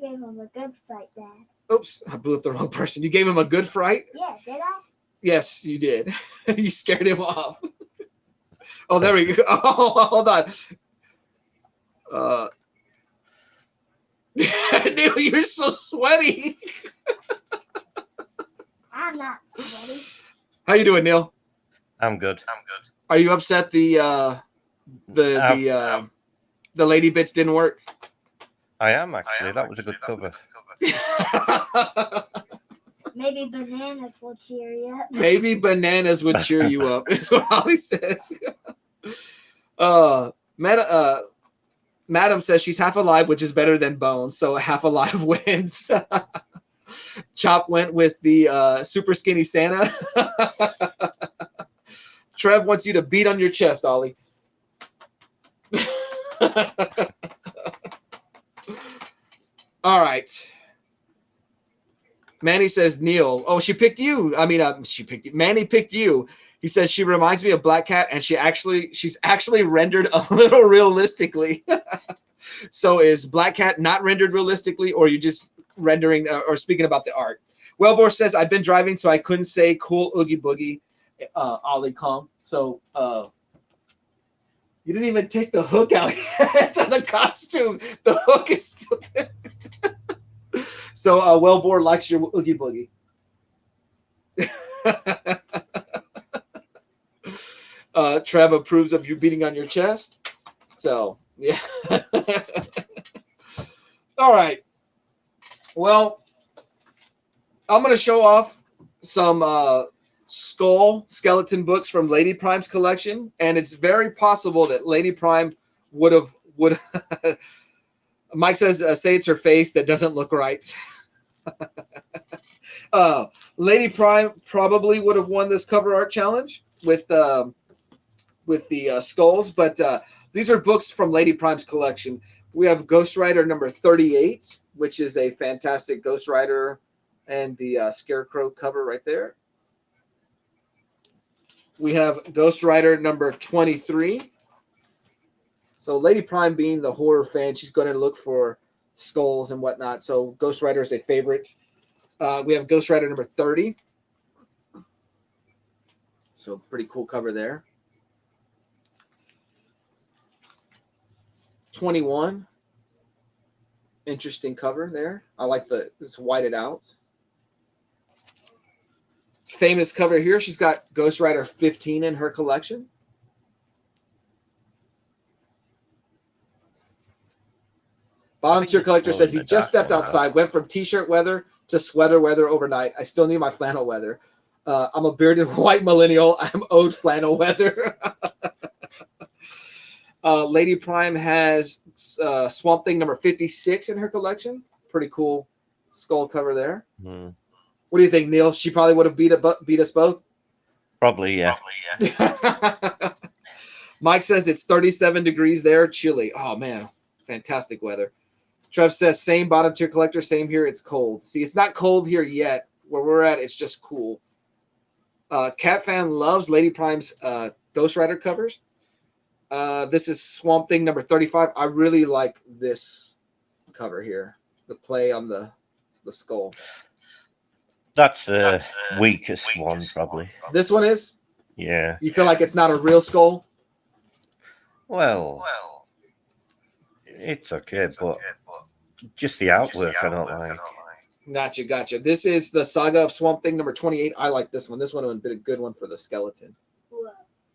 gave him a good fright, Dad. Oops, I blew up the wrong person. You gave him a good fright? Yeah, did I? Yes, you did. You scared him off. Oh, there we go. Oh, hold on. Neil, you're so sweaty. I'm not sweaty. How you doing, Neil? I'm good. Are you upset the lady bits didn't work? I am actually. That was a good cover. Maybe bananas will cheer you up. Maybe bananas would cheer you up, is what Holly says. Madam says she's half alive, which is better than bones, so half alive wins. Chop went with the super skinny Santa. Trev wants you to beat on your chest, Ollie. All right. Manny says Neil. Oh, she picked you. I mean, she picked you. Manny picked you. He says she reminds me of Black Cat, and she's actually rendered a little realistically. So is Black Cat not rendered realistically, or are you just rendering or speaking about the art? Wellbore says I've been driving, so I couldn't say cool oogie boogie. Ollie Kong. So you didn't even take the hook out yet on the costume. The hook is still there. So Wellbore likes your oogie boogie. Trev approves of you beating on your chest. So yeah. All right. Well, I'm gonna show off some skeleton books from Lady Prime's collection, and it's very possible that Lady Prime would. Mike says, "Say it's her face that doesn't look right." Lady Prime probably would have won this cover art challenge with the skulls, but these are books from Lady Prime's collection. We have Ghost Rider number 38, which is a fantastic Ghost Rider, and the Scarecrow cover right there. We have Ghost Rider number 23. So Lady Prime being the horror fan, she's going to look for skulls and whatnot. So Ghost Rider is a favorite. We have Ghost Rider number 30. So pretty cool cover there. 21. Interesting cover there. I like it's whited out. Famous cover here. She's got Ghost Rider 15 in her collection. Bottom tier collector says he just stepped outside, went from t-shirt weather to sweater weather overnight. I still need my flannel weather. I'm a bearded white millennial. I'm owed flannel weather. Lady Prime has Swamp Thing number 56 in her collection. Pretty cool skull cover there. Mm. What do you think, Neil? She probably would have beat us both? Probably, yeah. Mike says it's 37 degrees there, chilly. Oh, man. Fantastic weather. Trev says, same bottom tier collector, same here. It's cold. See, it's not cold here yet. Where we're at, it's just cool. Cat Fan loves Lady Prime's Ghost Rider covers. This is Swamp Thing number 35. I really like this cover here. The play on the skull. That's the weakest one, probably. This one is? Yeah. You feel like it's not a real skull? Well, it's okay, but just the artwork I don't like. Gotcha. This is the Saga of Swamp Thing number 28. I like this one. This one would have been a good one for the skeleton. Whoa.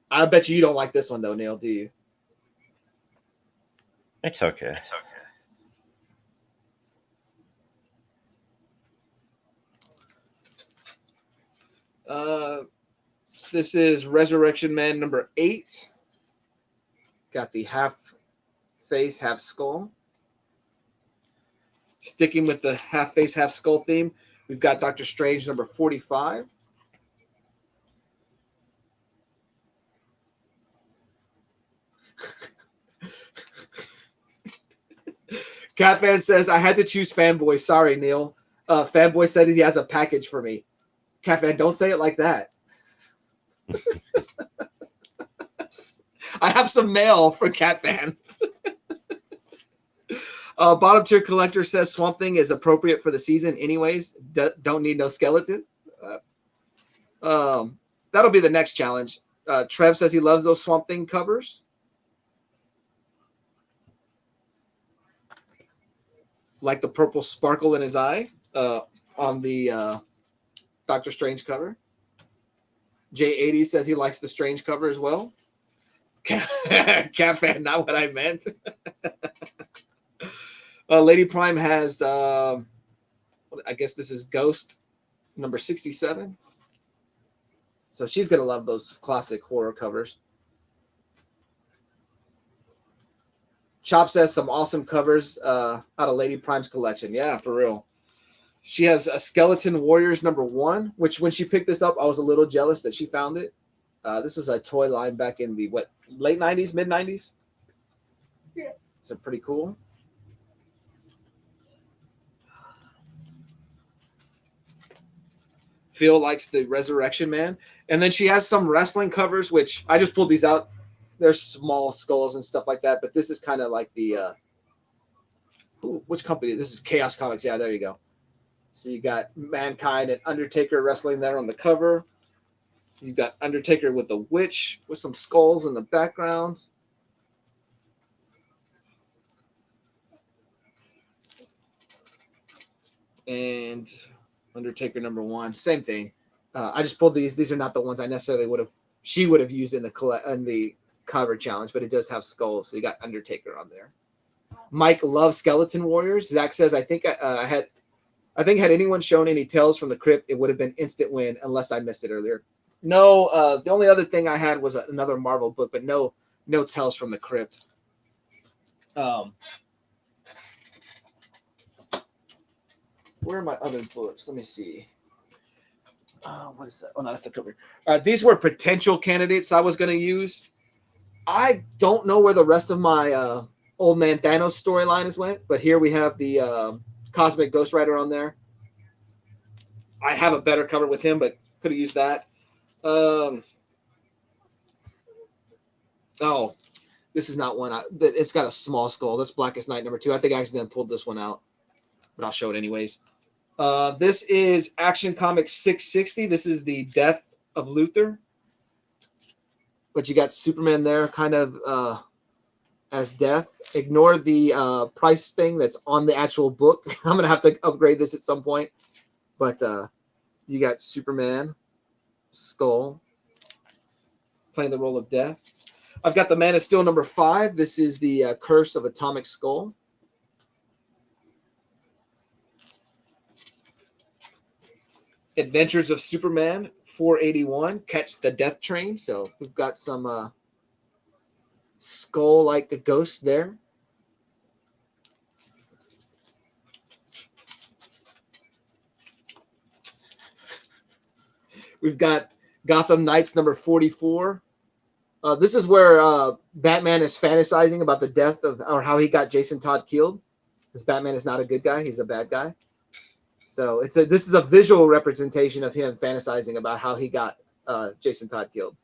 I bet you don't like this one, though, Neil, do you? It's okay. This is Resurrection Man number 8. Got the half face, half skull. Sticking with the half face, half skull theme, we've got Doctor Strange number 45. Catfan says, I had to choose Fanboy. Sorry, Neil. Fanboy said he has a package for me. Catfan, don't say it like that. I have some mail for Catfan. Bottom tier collector says Swamp Thing is appropriate for the season anyways. Don't need no skeleton. That'll be the next challenge. Trev says he loves those Swamp Thing covers. Like the purple sparkle in his eye on the Doctor Strange cover. J80 says he likes the Strange cover as well. Cat fan, not what I meant. Lady Prime has, I guess this is Ghost number 67. So she's going to love those classic horror covers. Chop says some awesome covers out of Lady Prime's collection. Yeah, for real. She has a Skeleton Warriors number 1, which when she picked this up, I was a little jealous that she found it. This was a toy line back in the late 90s, mid 90s. Yeah. So pretty cool. Phil likes the Resurrection Man. And then she has some wrestling covers, which I just pulled these out. They're small skulls and stuff like that, but this is kind of like the which company? This is Chaos Comics. Yeah, there you go. So you got Mankind and Undertaker wrestling there on the cover. You've got Undertaker with the witch with some skulls in the background. And Undertaker number 1, same thing. I just pulled these. These are not the ones I necessarily she would have used in the cover challenge, but it does have skulls. So you got Undertaker on there. Mike loves Skeleton Warriors. Zach says, I think had anyone shown any Tales from the Crypt, it would have been instant win unless I missed it earlier. No, the only other thing I had was another Marvel book, but no Tales from the Crypt. Where are my other books? Let me see. What is that? Oh, no, that's the cover. These were potential candidates I was going to use. I don't know where the rest of my Old Man Thanos storyline is went, but here we have the Cosmic Ghost Rider on there. I have a better cover with him, but could have used that. Oh, this is not one. But it's got a small skull. This Blackest Night #2. I think I accidentally pulled this one out, but I'll show it anyways. This is Action Comics 660. This is the Death of Luthor. But you got Superman there, kind of as Death. Ignore the price thing that's on the actual book. I'm gonna have to upgrade this at some point. But you got Superman, Skull, playing the role of Death. I've got the Man of Steel #5. This is the Curse of Atomic Skull. Adventures of Superman 481. Catch the Death Train. So we've got some Skull like a ghost there. We've got Gotham Knights #44. This is where Batman is fantasizing about the death of, or how he got Jason Todd killed. Because Batman is not a good guy; he's a bad guy. So this is a visual representation of him fantasizing about how he got Jason Todd killed.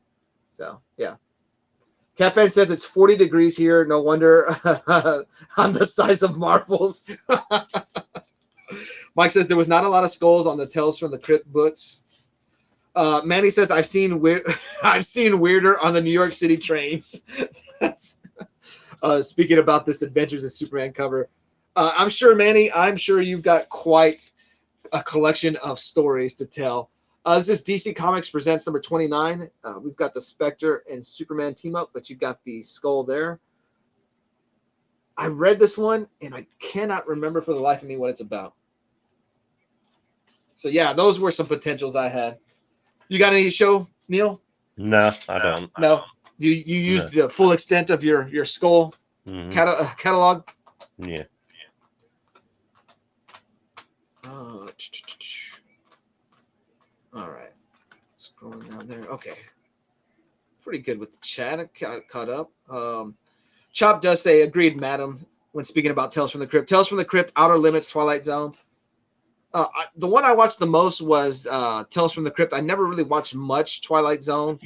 So yeah. Catfan says it's 40 degrees here. No wonder I'm the size of marbles. Mike says there was not a lot of skulls on the Tales from the Crypt books. Manny says I've seen weirder on the New York City trains. Speaking about this Adventures of Superman cover, I'm sure, Manny, I'm sure you've got quite a collection of stories to tell. This is DC Comics Presents #29. We've got the Spectre and Superman team up, but you've got the Skull there. I read this one, and I cannot remember for the life of me what it's about. So, yeah, those were some potentials I had. You got any to show, Neil? No, I don't. No? You used the full extent of your Skull catalog? Yeah. All right. Scrolling down there. Okay. Pretty good with the chat. I caught up. Chop does say, agreed, madam, when speaking about Tales from the Crypt. Tales from the Crypt, Outer Limits, Twilight Zone. The one I watched the most was Tales from the Crypt. I never really watched much Twilight Zone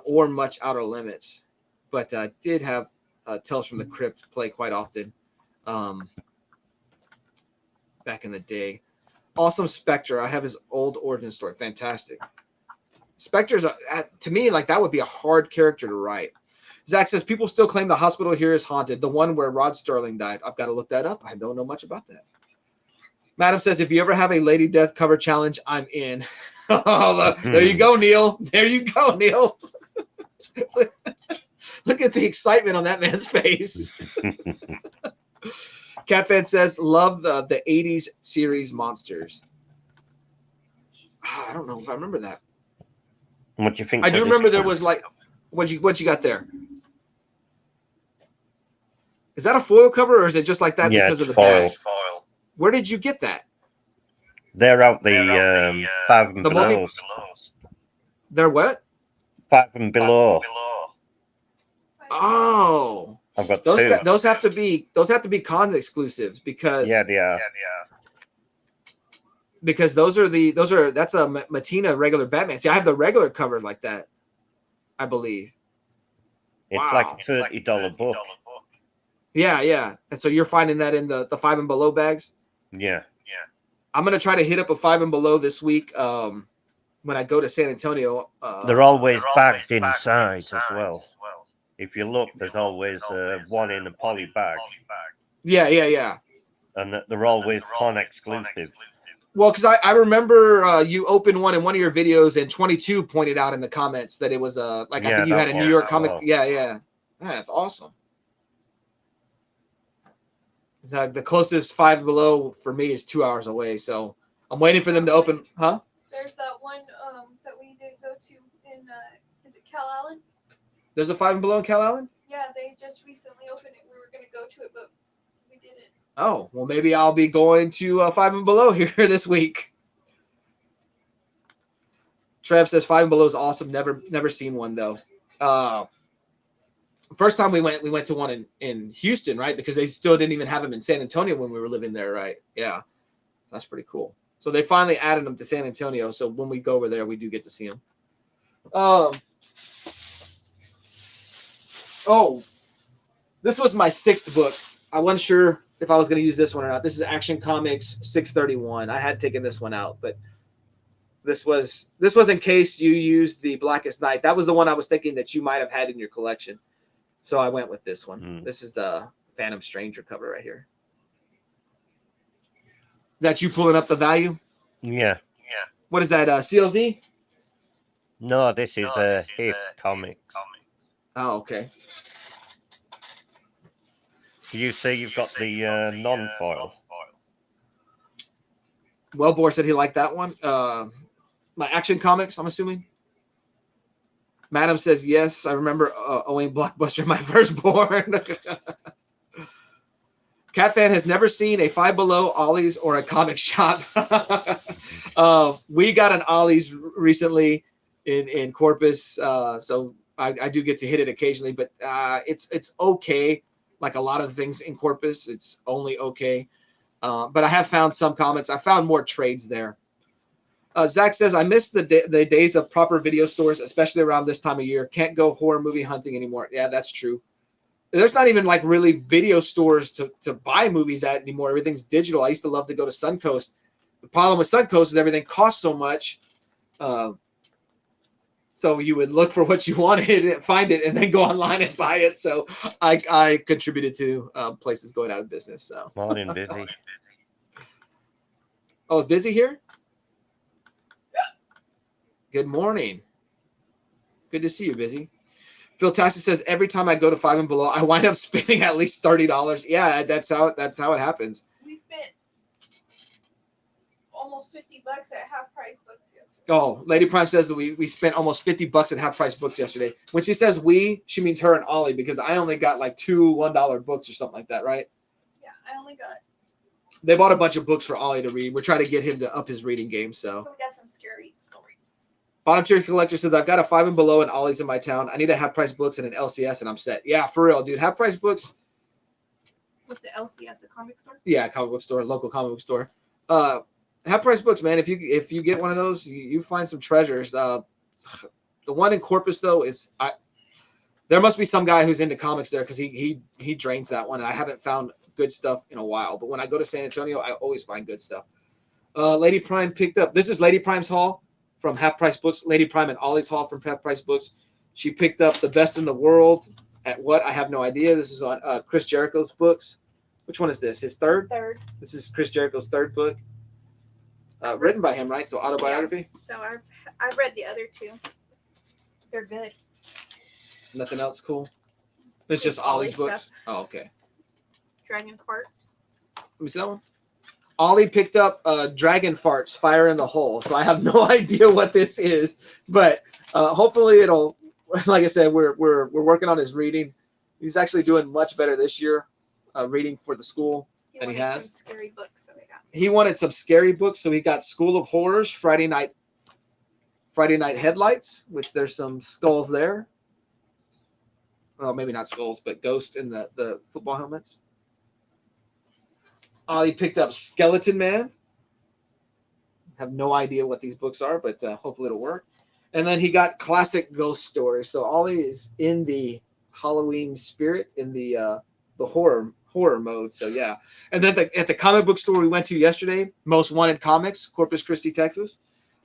or much Outer Limits, but I did have Tales from the Crypt play quite often back in the day. Awesome Spectre. I have his old origin story. Fantastic. Spectre's, to me, like that would be a hard character to write. Zach says, people still claim the hospital here is haunted. The one where Rod Sterling died. I've got to look that up. I don't know much about that. Madam says, if you ever have a Lady Death cover challenge, I'm in. Oh, there you go, Neil. There you go, Neil. Look at the excitement on that man's face. Catfan says, love the 80s series monsters. I don't know if I remember that. What do you think? I do remember there was like, what you got there? Is that a foil cover or is it just like that because of the foil. bag? Where did you get that? They're out the 5 and below. They're what? 5 and below. Oh, I've got those have to be con exclusives because because that's a Matina regular Batman. See, I have the regular cover like that, I believe. It's like a $30 book. Yeah. And so you're finding that in the 5 and below bags? Yeah. I'm gonna try to hit up a 5 and below this week. When I go to San Antonio. They're always bagged inside as well. If you look, there's always one in a poly bag. Yeah. And they're always con exclusive. Well, because I remember you opened one in one of your videos, and 22 pointed out in the comments that it was I think you had a New York comic. Well. Yeah, that's awesome. The closest 5 below for me is 2 hours away, so I'm waiting for them to open. Huh? There's that one that we did go to in is it Cal Allen? There's a 5 and below in Cal Allen? Yeah, they just recently opened it. We were gonna go to it, but we didn't. Oh, well, maybe I'll be going to 5 and below here this week. Trev says 5 and below is awesome. Never seen one though. First time we went to one in Houston, right? Because they still didn't even have them in San Antonio when we were living there, right? Yeah, that's pretty cool. So they finally added them to San Antonio. So when we go over there, we do get to see them. Oh, this was my 6th book. I wasn't sure if I was going to use this one or not. This is Action Comics 631. I had taken this one out, but this was in case you used the Blackest Night. That was the one I was thinking that you might have had in your collection. So I went with this one. This is the Phantom Stranger cover right here. Is that you pulling up the value? Yeah. What is that, CLZ? No, this is Hip Comics. Oh, okay. Do you see you've got the non-foil? Wellbore said he liked that one. My Action Comics, I'm assuming. Madam says yes. I remember owning Blockbuster, my firstborn. Cat Fan has never seen a Five Below, Ollie's, or a comic shop. We got an Ollie's recently in Corpus, so I do get to hit it occasionally, but it's okay. Like a lot of things in Corpus, it's only okay. But I have found some comics. I found more trades there. Zach says, I miss the days of proper video stores, especially around this time of year. Can't go horror movie hunting anymore. Yeah, that's true. There's not even like really video stores to buy movies at anymore. Everything's digital. I used to love to go to Suncoast. The problem with Suncoast is everything costs so much. So you would look for what you wanted, find it, and then go online and buy it. So I contributed to places going out of business. So Morning, busy. Oh, busy here? Good morning. Good to see you, busy. Phil Tassi says every time I go to Five and Below, I wind up spending at least $30. Yeah, that's how it happens. We spent almost $50 at half price books yesterday. Oh, Lady Prime says that we spent almost $50 at half price books yesterday. When she says we, she means her and Ollie, because I only got like 2 $1 books or something like that, right? Yeah, I only got. They bought a bunch of books for Ollie to read. We're trying to get him to up his reading game. So we got some scary stories. Bottom Tier Collector says, I've got a Five and Below and Ollie's in my town. I need a half price books and an LCS and I'm set. Yeah, for real, dude. Half price books. What's the LCS? A comic store? Yeah, comic book store, local comic book store. Half price books, man. If you get one of those, you find some treasures. The one in Corpus though is there must be some guy who's into comics there because he drains that one. And I haven't found good stuff in a while. But when I go to San Antonio, I always find good stuff. Lady Prime picked up. This is Lady Prime's haul from Half Price Books. Lady Prime and Ollie's haul from Half Price Books. She picked up The Best in the World at what? I have no idea. This is on Chris Jericho's books. Which one is this? His third? Third. This is Chris Jericho's third book. Written by him, right? So autobiography? Yeah. So I've read the other 2. They're good. Nothing else cool? It's just Ollie's books? Stuff. Oh, okay. Dragon Fart. Let me see that one. Ollie picked up Dragon Farts, Fire in the Hole. So I have no idea what this is, but hopefully it'll. Like I said, we're working on his reading. He's actually doing much better this year, reading for the school than he has. Some scary books, so he wanted some scary books, so he got School of Horrors, Friday Night Headlights, which there's some skulls there. Well, maybe not skulls, but ghosts in the football helmets. Ollie picked up Skeleton Man. Have no idea what these books are, but hopefully it'll work. And then he got classic ghost stories. So Ollie is in the Halloween spirit, in the horror mode. So yeah. And then at the comic book store we went to yesterday, Most Wanted Comics, Corpus Christi, Texas.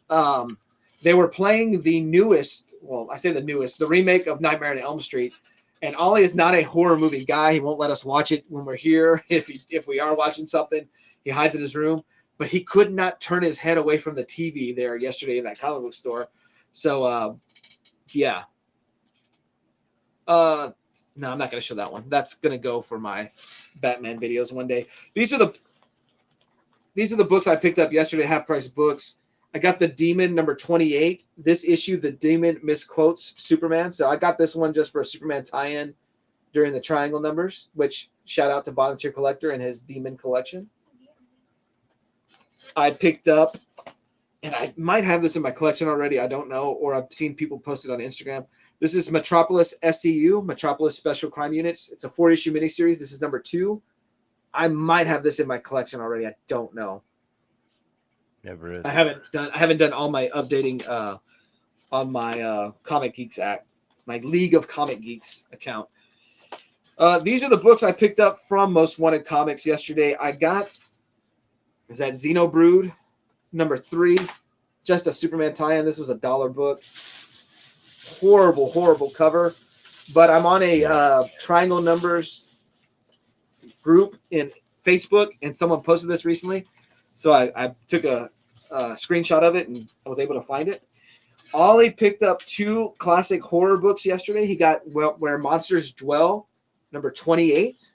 They were playing the newest. Well, I say the newest, the remake of Nightmare on Elm Street. And Ollie is not a horror movie guy. He won't let us watch it when we're here. If we are watching something, he hides in his room. But he could not turn his head away from the TV there yesterday in that comic book store. So, yeah. No, I'm not going to show that one. That's going to go for my Batman videos one day. These are the books I picked up yesterday, Half Price Books. I got the Demon number 28. This issue, the Demon misquotes Superman. So I got this one just for a Superman tie-in during the Triangle numbers, which shout out to Bottom Tier Collector and his Demon collection. I picked up, and I might have this in my collection already. I don't know, or I've seen people post it on Instagram. This is Metropolis SCU, Metropolis Special Crime Units. It's a 4-issue miniseries. This is number 2. I might have this in my collection already. I don't know. Never is. I haven't done all my updating on my Comic Geeks app, my League of Comic Geeks account. These are the books I picked up from Most Wanted Comics yesterday. I got, is that Xenobrood number 3, just a Superman tie-in. This was a $1 book. Horrible, horrible cover. But I'm on a Triangle Numbers group in Facebook, and someone posted this recently. So I took a screenshot of it, and I was able to find it. Ollie picked up 2 classic horror books yesterday. He got Where Monsters Dwell, number 28.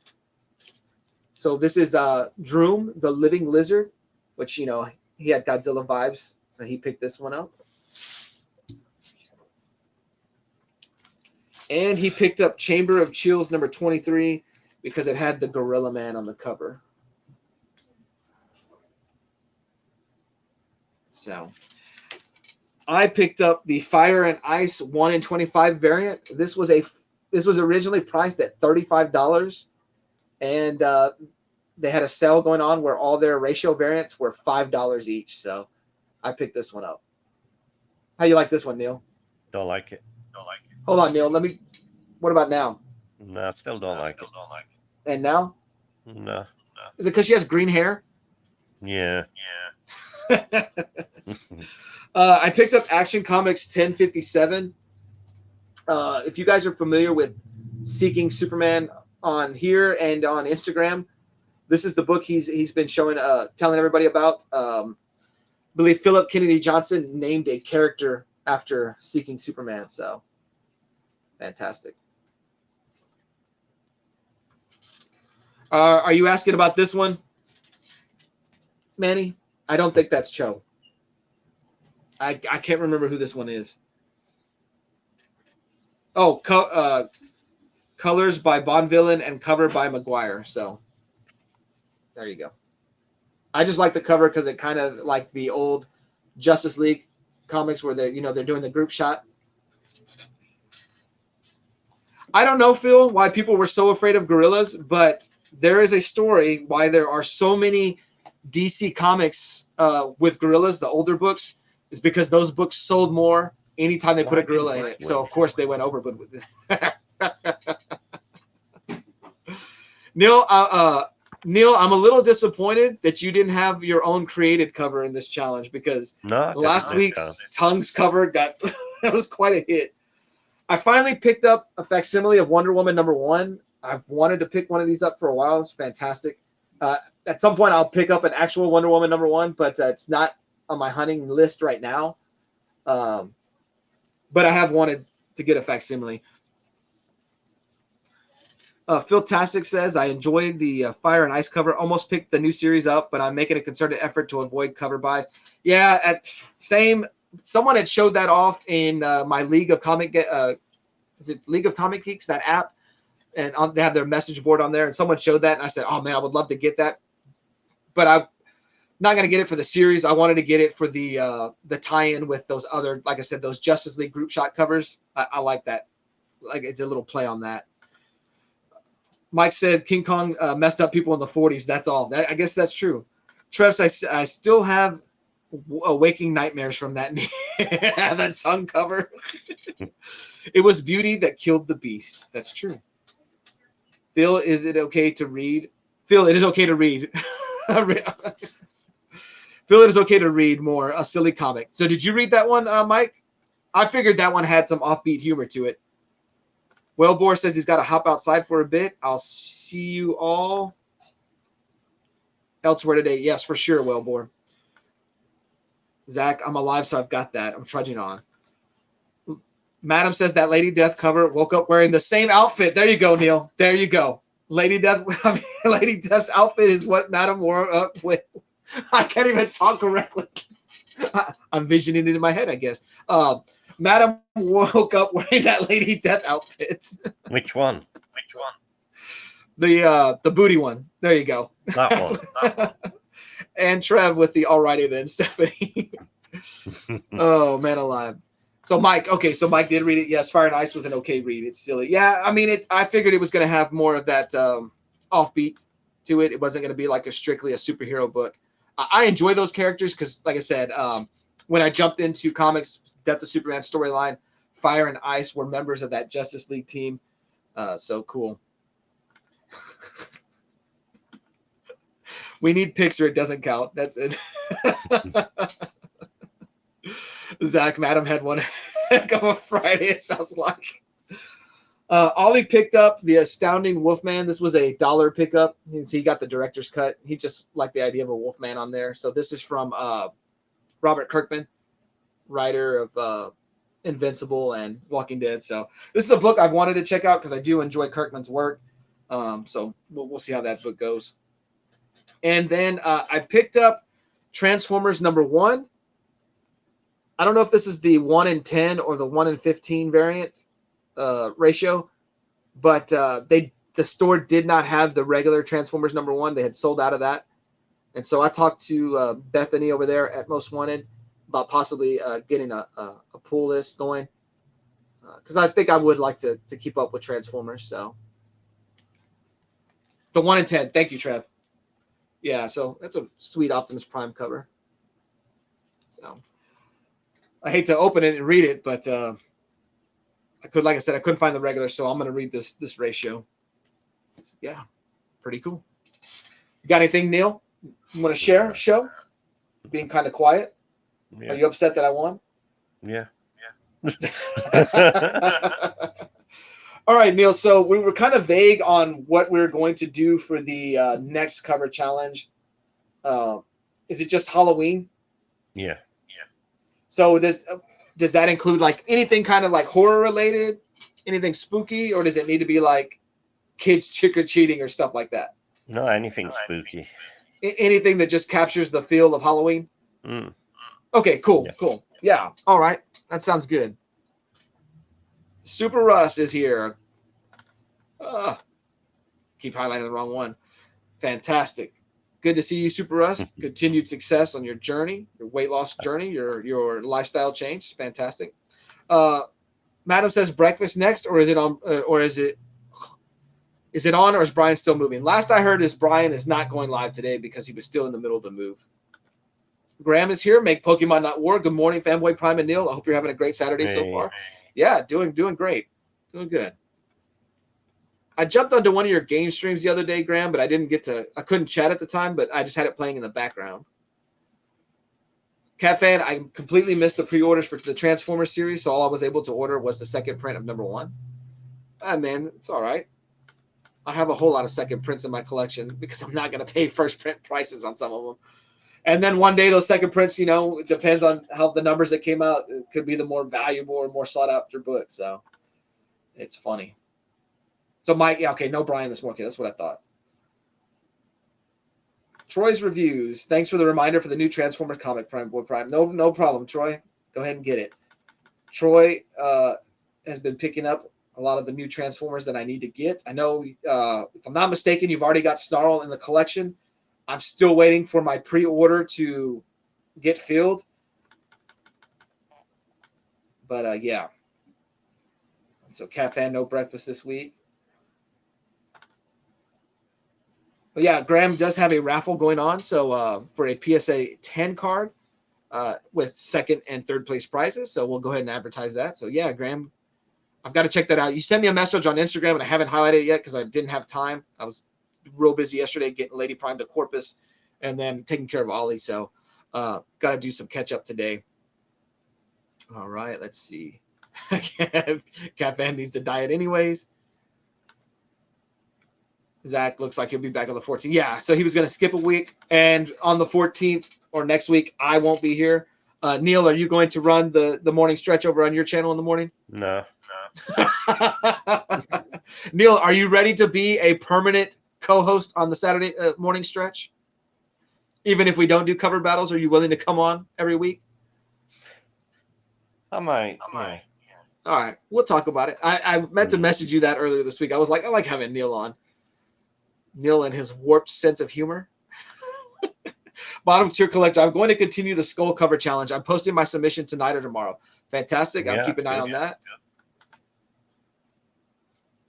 So this is Droom, the Living Lizard, which, you know, he had Godzilla vibes, so he picked this one up. And he picked up Chamber of Chills, number 23, because it had the Gorilla Man on the cover. So I picked up the Fire and Ice 1 in 25 variant. This was originally priced at $35, and they had a sale going on where all their ratio variants were $5 each. So I picked this one up. How you like this one, Neil? Don't like it. Hold on, Neil. What about now? No, I still don't like it. And now? No. Is it because she has green hair? Yeah. I picked up Action Comics 1057. If you guys are familiar with Seeking Superman on here and on Instagram, this is the book he's been showing, telling everybody about. I believe Philip Kennedy Johnson named a character after Seeking Superman. So fantastic. Are you asking about this one, Manny? I don't think that's Cho. I can't remember who this one is. Oh, colors by Bonvillain and cover by Maguire. So there you go. I just like the cover because it kind of like the old Justice League comics where they're doing the group shot. I don't know, Phil, why people were so afraid of gorillas, but there is a story why there are so many DC comics with gorillas, the older books, is because those books sold more anytime they put a gorilla in it. So, of course, they went overboard with it. Neil, I'm a little disappointed that you didn't have your own created cover in this challenge because last week's Tongues cover that was quite a hit. I finally picked up a facsimile of Wonder Woman number 1. I've wanted to pick one of these up for a while. It's fantastic. At some point, I'll pick up an actual Wonder Woman number 1, but it's not on my hunting list right now. But I have wanted to get a facsimile. Phil Tastic says, I enjoyed the Fire and Ice cover. Almost picked the new series up, but I'm making a concerted effort to avoid cover buys. Yeah, same. Someone had showed that off in my League of Comic is it League of Comic Geeks, that app? And they have their message board on there, and someone showed that, and I said, oh, man, I would love to get that. But I'm not going to get it for the series. I wanted to get it for the tie-in with those other, like I said, those Justice League group shot covers. I like that. Like, it's a little play on that. Mike said King Kong messed up people in the 40s. That's all. I guess that's true. Trev says, I still have waking nightmares from that that tongue cover. It was beauty that killed the beast. That's true. Phil, is it okay to read? Phil, it is okay to read. Phil, it is okay to read more. A silly comic. So did you read that one, Mike? I figured that one had some offbeat humor to it. Wellbore says he's got to hop outside for a bit. I'll see you all elsewhere today. Yes, for sure, Wellbore. Zach, I'm alive, so I've got that. I'm trudging on. Madam says that Lady Death cover woke up wearing the same outfit. There you go, Neil. There you go. Lady Death's outfit is what Madam wore up with. I can't even talk correctly. I'm visioning it in my head, I guess. Madam woke up wearing that Lady Death outfit. Which one? The booty one. There you go. That one. And Trev with the alrighty then, Stephanie. Oh, man alive. So Mike, okay, so Mike did read it. Yes, Fire and Ice was an okay read. It's silly. Yeah, I mean, I figured it was going to have more of that offbeat to it. It wasn't going to be like strictly a superhero book. I enjoy those characters because, like I said, when I jumped into comics, Death of Superman storyline, Fire and Ice were members of that Justice League team. So cool. We need pics or it doesn't count. That's it. Zach, Madam had one heck of a Friday, it sounds like. Ollie picked up The Astounding Wolfman. This was a $1 pickup. He got the director's cut. He just liked the idea of a Wolfman on there. So this is from Robert Kirkman, writer of Invincible and Walking Dead. So this is a book I've wanted to check out because I do enjoy Kirkman's work. So we'll see how that book goes. And then I picked up Transformers #1. I don't know if this is the 1-in-10 or the 1-in-15 variant ratio, but the store did not have the regular Transformers #1. They had sold out of that. And so I talked to Bethany over there at Most Wanted about possibly getting a pull list going because I think I would like to keep up with Transformers. So the 1-in-10. Thank you, Trev. Yeah, so that's a sweet Optimus Prime cover. So I hate to open it and read it, but like I said, I couldn't find the regular, so I'm going to read this ratio. So, yeah, pretty cool. You got anything, Neil? You want to share? Show? Being kind of quiet. Yeah. Are you upset that I won? Yeah. All right, Neil. So we were kind of vague on what we're going to do for the next cover challenge. Is it just Halloween? Yeah. So does that include like anything kind of like horror related, anything spooky, or does it need to be like kids trick-or-treating or stuff like that? No, anything spooky. Anything that just captures the feel of Halloween? Mm. Okay, cool, Yeah. cool. Yeah, all right. That sounds good. Super Russ is here. Keep highlighting the wrong one. Fantastic. Good to see you, Super Russ. Continued success on your journey, your weight loss journey, your lifestyle change. Fantastic. Madam says breakfast next, or is it on? Or is it on, or is Brian still moving? Last I heard is Brian is not going live today because he was still in the middle of the move. Graham is here. Make Pokemon not war. Good morning, Fanboy Prime and Neil. I hope you're having a great Saturday so far. Yeah, doing great. Doing good. I jumped onto one of your game streams the other day, Graham, but I couldn't chat at the time, but I just had it playing in the background. Cat Fan, I completely missed the pre-orders for the Transformers series, so all I was able to order was the second print of #1. Man, it's all right. I have a whole lot of second prints in my collection because I'm not going to pay first print prices on some of them. And then one day those second prints, it depends on how the numbers that came out. It could be the more valuable or more sought after book. So it's funny. So Mike, yeah, okay, no Brian this morning. That's what I thought. Troy's reviews. Thanks for the reminder for the new Transformers comic, Prime Boy Prime. No problem, Troy. Go ahead and get it. Troy has been picking up a lot of the new Transformers that I need to get. I know, if I'm not mistaken, you've already got Snarl in the collection. I'm still waiting for my pre-order to get filled. But, yeah. So, Cat Fan, no breakfast this week. But, yeah, Graham does have a raffle going on. So, for a PSA 10 card with second and third place prizes. So, we'll go ahead and advertise that. So, yeah, Graham, I've got to check that out. You sent me a message on Instagram, and I haven't highlighted it yet because I didn't have time. I was real busy yesterday getting Lady Prime to Corpus and then taking care of Ollie. So got to do some catch up today. All right, let's see. Cat Fan needs to diet anyways. Zach looks like he'll be back on the 14th. Yeah, so he was going to skip a week, and on the 14th or next week, I won't be here. Neil, are you going to run the morning stretch over on your channel in the morning? No. Neil, are you ready to be a permanent co-host on the Saturday morning stretch? Even if we don't do cover battles, are you willing to come on every week? I might. All right, we'll talk about it. I meant to message you that earlier this week. I was like, I like having Neil on. Neil and his warped sense of humor. Bottom tier collector, I'm going to continue the skull cover challenge. I'm posting my submission tonight or tomorrow. Fantastic. I'll keep an eye on that.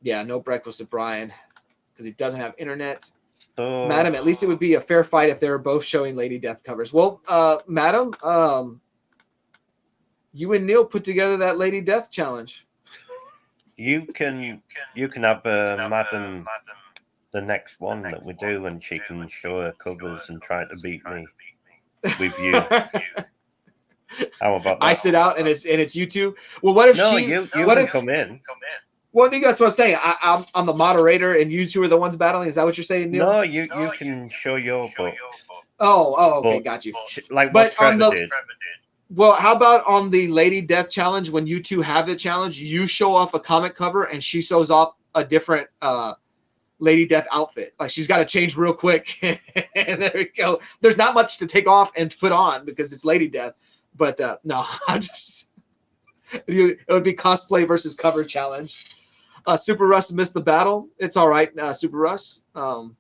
Yeah, no breakfast with Brian because he doesn't have internet. Madam, at least it would be a fair fight if they were both showing Lady Death covers. Well, Madam, you and Neil put together that Lady Death challenge. You can have Madam the next one that we do, and she can show her covers and try to beat me with you. How about that? I sit out and it's YouTube. Well, what if No, she? you what can if? come in. Well, I think that's what I'm saying. I'm the moderator, and you two are the ones battling. Is that what you're saying, Neil? No, you can show your books. Oh, okay, But got you. Like But what on Trevor the- did. Well, how about on the Lady Death Challenge, when you two have the challenge, you show off a comic cover and she shows off a different Lady Death outfit. Like she's got to change real quick. And there we go. There's not much to take off and put on because it's Lady Death. But no, I'm just it would be cosplay versus cover challenge. Super Russ missed the battle. It's all right, Super Russ. I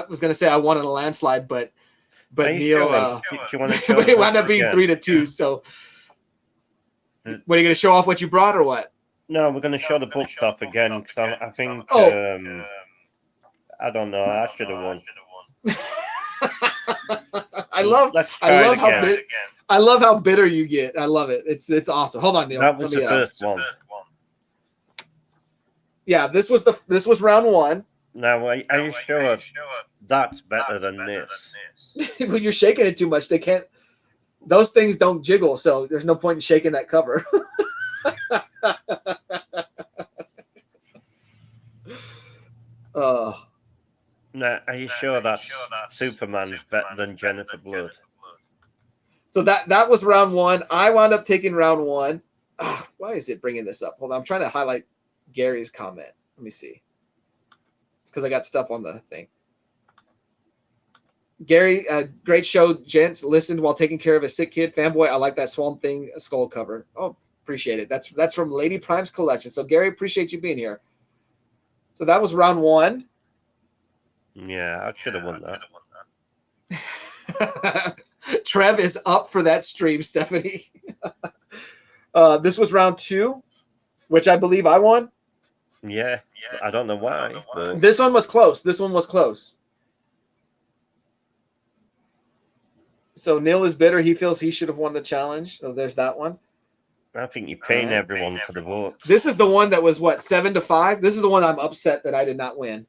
was gonna say I won in a landslide, but Are you Neil, sure? Do you want to show but the it wound books up being again? 3-2. So, Mm. what are you gonna show off what you brought or what? No, we're going to show the books off again because I think Oh. I don't know. I should have won. Let's try it again. I love how bitter you get. I love it. It's awesome. Hold on, Neil. That was Let me, the first one. Yeah, this was round one. Now, are you sure that's better than this? Well, you're shaking it too much. They can't. Those things don't jiggle, so there's no point in shaking that cover. Oh. Now, are you sure that Superman's better than Jennifer Blood? So that was round one. I wound up taking round one. Why is it bringing this up? Hold on. I'm trying to highlight Gary's comment. Let me see. It's because I got stuff on the thing. Gary, great show, gents. Listened while taking care of a sick kid. Fanboy, I like that Swamp Thing skull cover. Oh, appreciate it. That's from Lady Prime's collection. So, Gary, appreciate you being here. So that was round one. Yeah, I should have won that. Trev is up for that stream, Stephanie. This was round two, which I believe I won. Yeah, I don't know why. But This one was close. So Neil is bitter. He feels he should have won the challenge. So there's that one. I think you're paying Alright. everyone for the votes. This is the one that was what, 7-5? This is the one I'm upset that I did not win.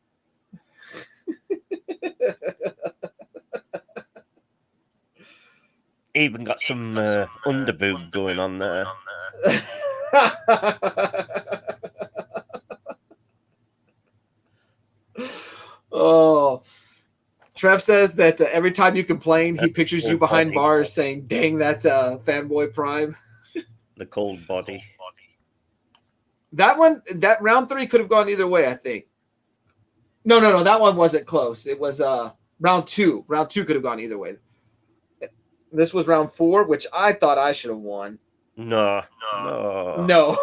Even got some underboob going on there. Oh, Trev says that every time you complain, he pictures you behind bars saying, "Dang, that fanboy Prime." The cold body. That one, that round three could have gone either way, I think. No, that one wasn't close. It was round two. Round two could have gone either way. This was round four, which I thought I should have won. No. No,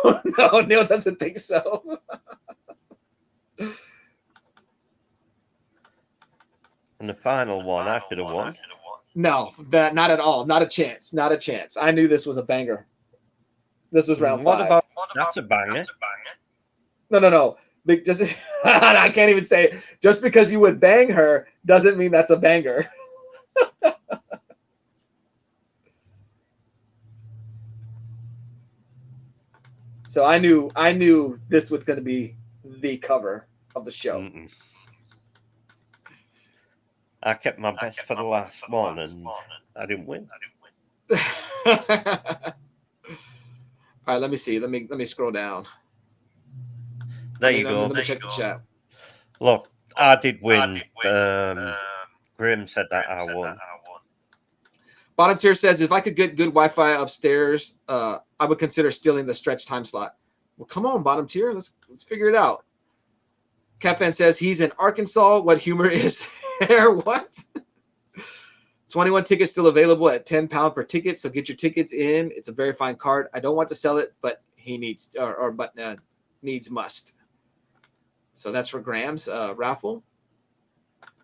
Neil doesn't think so. And the final one, I should have won. No, not at all. Not a chance. Not a chance. I knew this was a banger. This was round What five. about that's a banger? No. Just I can't even say it. Just because you would bang her doesn't mean that's a banger. So I knew this was going to be the cover of the show. Mm-mm. I kept my best for the last one, and I didn't win. All right, let me see. Let me scroll down. There you go. Let me check the chat. Look, I did win. Grim said that I won. Bottom tier says, if I could get good Wi-Fi upstairs, I would consider stealing the stretch time slot. Well, come on, bottom tier. Let's figure it out. Catfan says he's in Arkansas. What humor is there? What? 21 tickets still available at £10 per ticket. So get your tickets in. It's a very fine card. I don't want to sell it, but he needs needs must. So that's for Graham's raffle.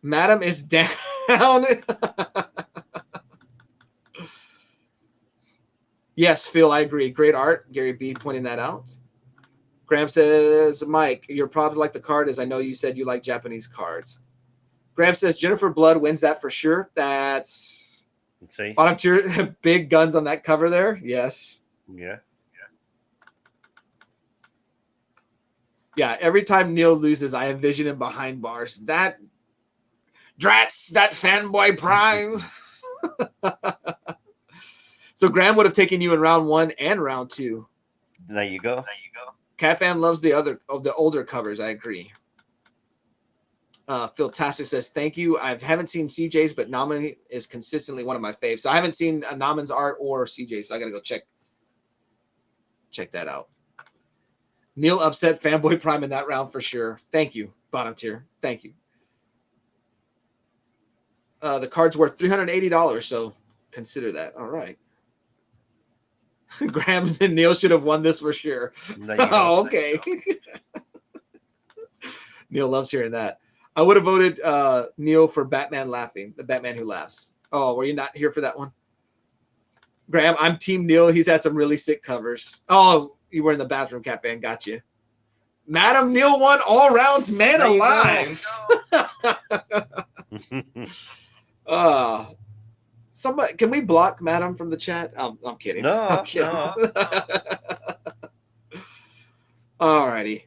Madam is down. Yes, Phil, I agree. Great art. Gary B pointing that out. Graham says, Mike, your problem like the card is I know you said you like Japanese cards. Graham says Jennifer Blood wins that for sure. That's See? bottom tier. Big guns on that cover there. Yes. Yeah. Yeah, every time Neil loses, I envision him behind bars. That Drats, that fanboy prime. So Graham would have taken you in round 1 and round 2. There you go. Cat fan loves the older covers. I agree. Phil Tastic says, thank you. I haven't seen CJ's, but Naman is consistently one of my faves. So I haven't seen Naman's art or CJ's, so I got to go check that out. Neil upset Fanboy Prime in that round for sure. Thank you, bottom tier. Thank you. The card's worth $380, so consider that. All right. Graham and Neil should have won this for sure. Oh, okay. Neil loves hearing that. I would have voted Neil for Batman Laughing, the Batman Who Laughs. Oh, were you not here for that one? Graham, I'm Team Neil. He's had some really sick covers. Oh, you were in the bathroom, Cat Fan. Got you. Madam Neil won all rounds, man alive. Somebody, can we block Madam from the chat? I'm kidding. No, I'm kidding. no. All righty.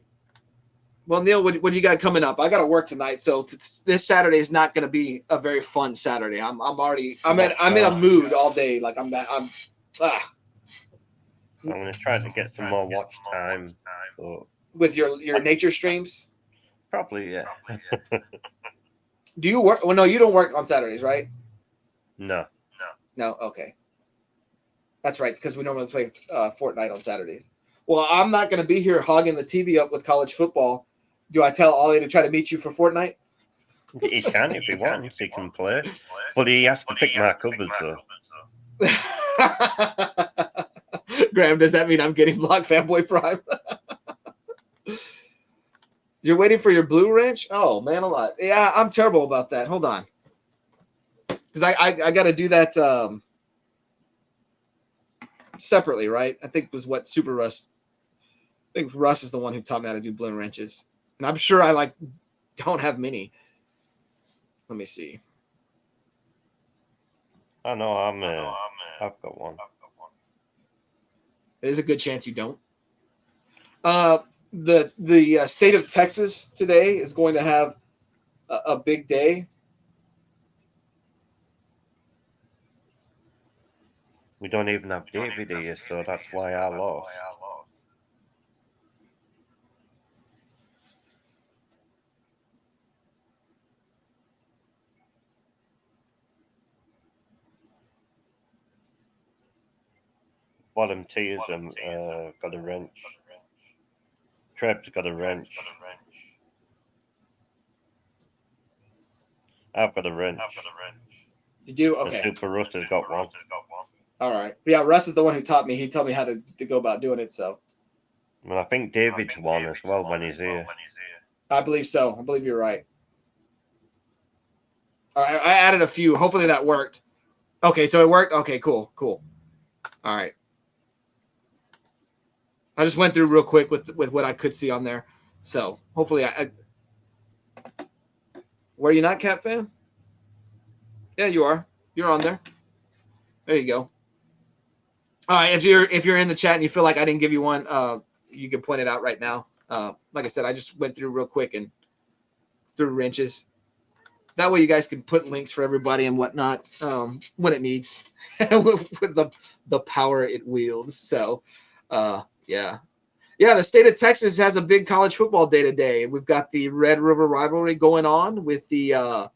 Well, Neil, what do you got coming up? I got to work tonight, so this Saturday is not going to be a very fun Saturday. I'm in a mood all day. Like I'm going to try to get some more watch time. But with your nature streams. Probably, yeah. Do you work? Well, no, you don't work on Saturdays, right? No. No, okay. That's right, because we normally play Fortnite on Saturdays. Well, I'm not going to be here hogging the TV up with college football. Do I tell Ollie to try to meet you for Fortnite? He can if he wants. He can play. But he has to pick my covers, though. Graham, does that mean I'm getting blocked, Fanboy Prime? You're waiting for your blue wrench? Oh, man, a lot. Yeah, I'm terrible about that. Hold on. Because I got to do that separately, right? I think it was what Super Russ. I think Russ is the one who taught me how to do blue wrenches. And I'm sure I don't have many. Let me see. I know I've got one. There's a good chance you don't. The state of Texas today is going to have a big day. We don't even have David here, so that's why I lost. Bottom tiers got a wrench. Treb's got a wrench. I've got a wrench. You do? Okay. The Super Russ has got one. All right. Yeah, Russ is the one who taught me. He told me how to go about doing it. So. Well, I think David's won as well when he's here. I believe so. I believe you're right. All right. I added a few. Hopefully that worked. Okay, so it worked. Okay, cool. All right. I just went through real quick with what I could see on there. So hopefully Were you not, Cat Fan? Yeah, you are. You're on there. There you go. All right. If you're in the chat and you feel like I didn't give you one, you can point it out right now. Like I said, I just went through real quick and threw wrenches. That way you guys can put links for everybody and whatnot when it needs with the power it wields. So, yeah. The state of Texas has a big college football day today. We've got the Red River rivalry going on with the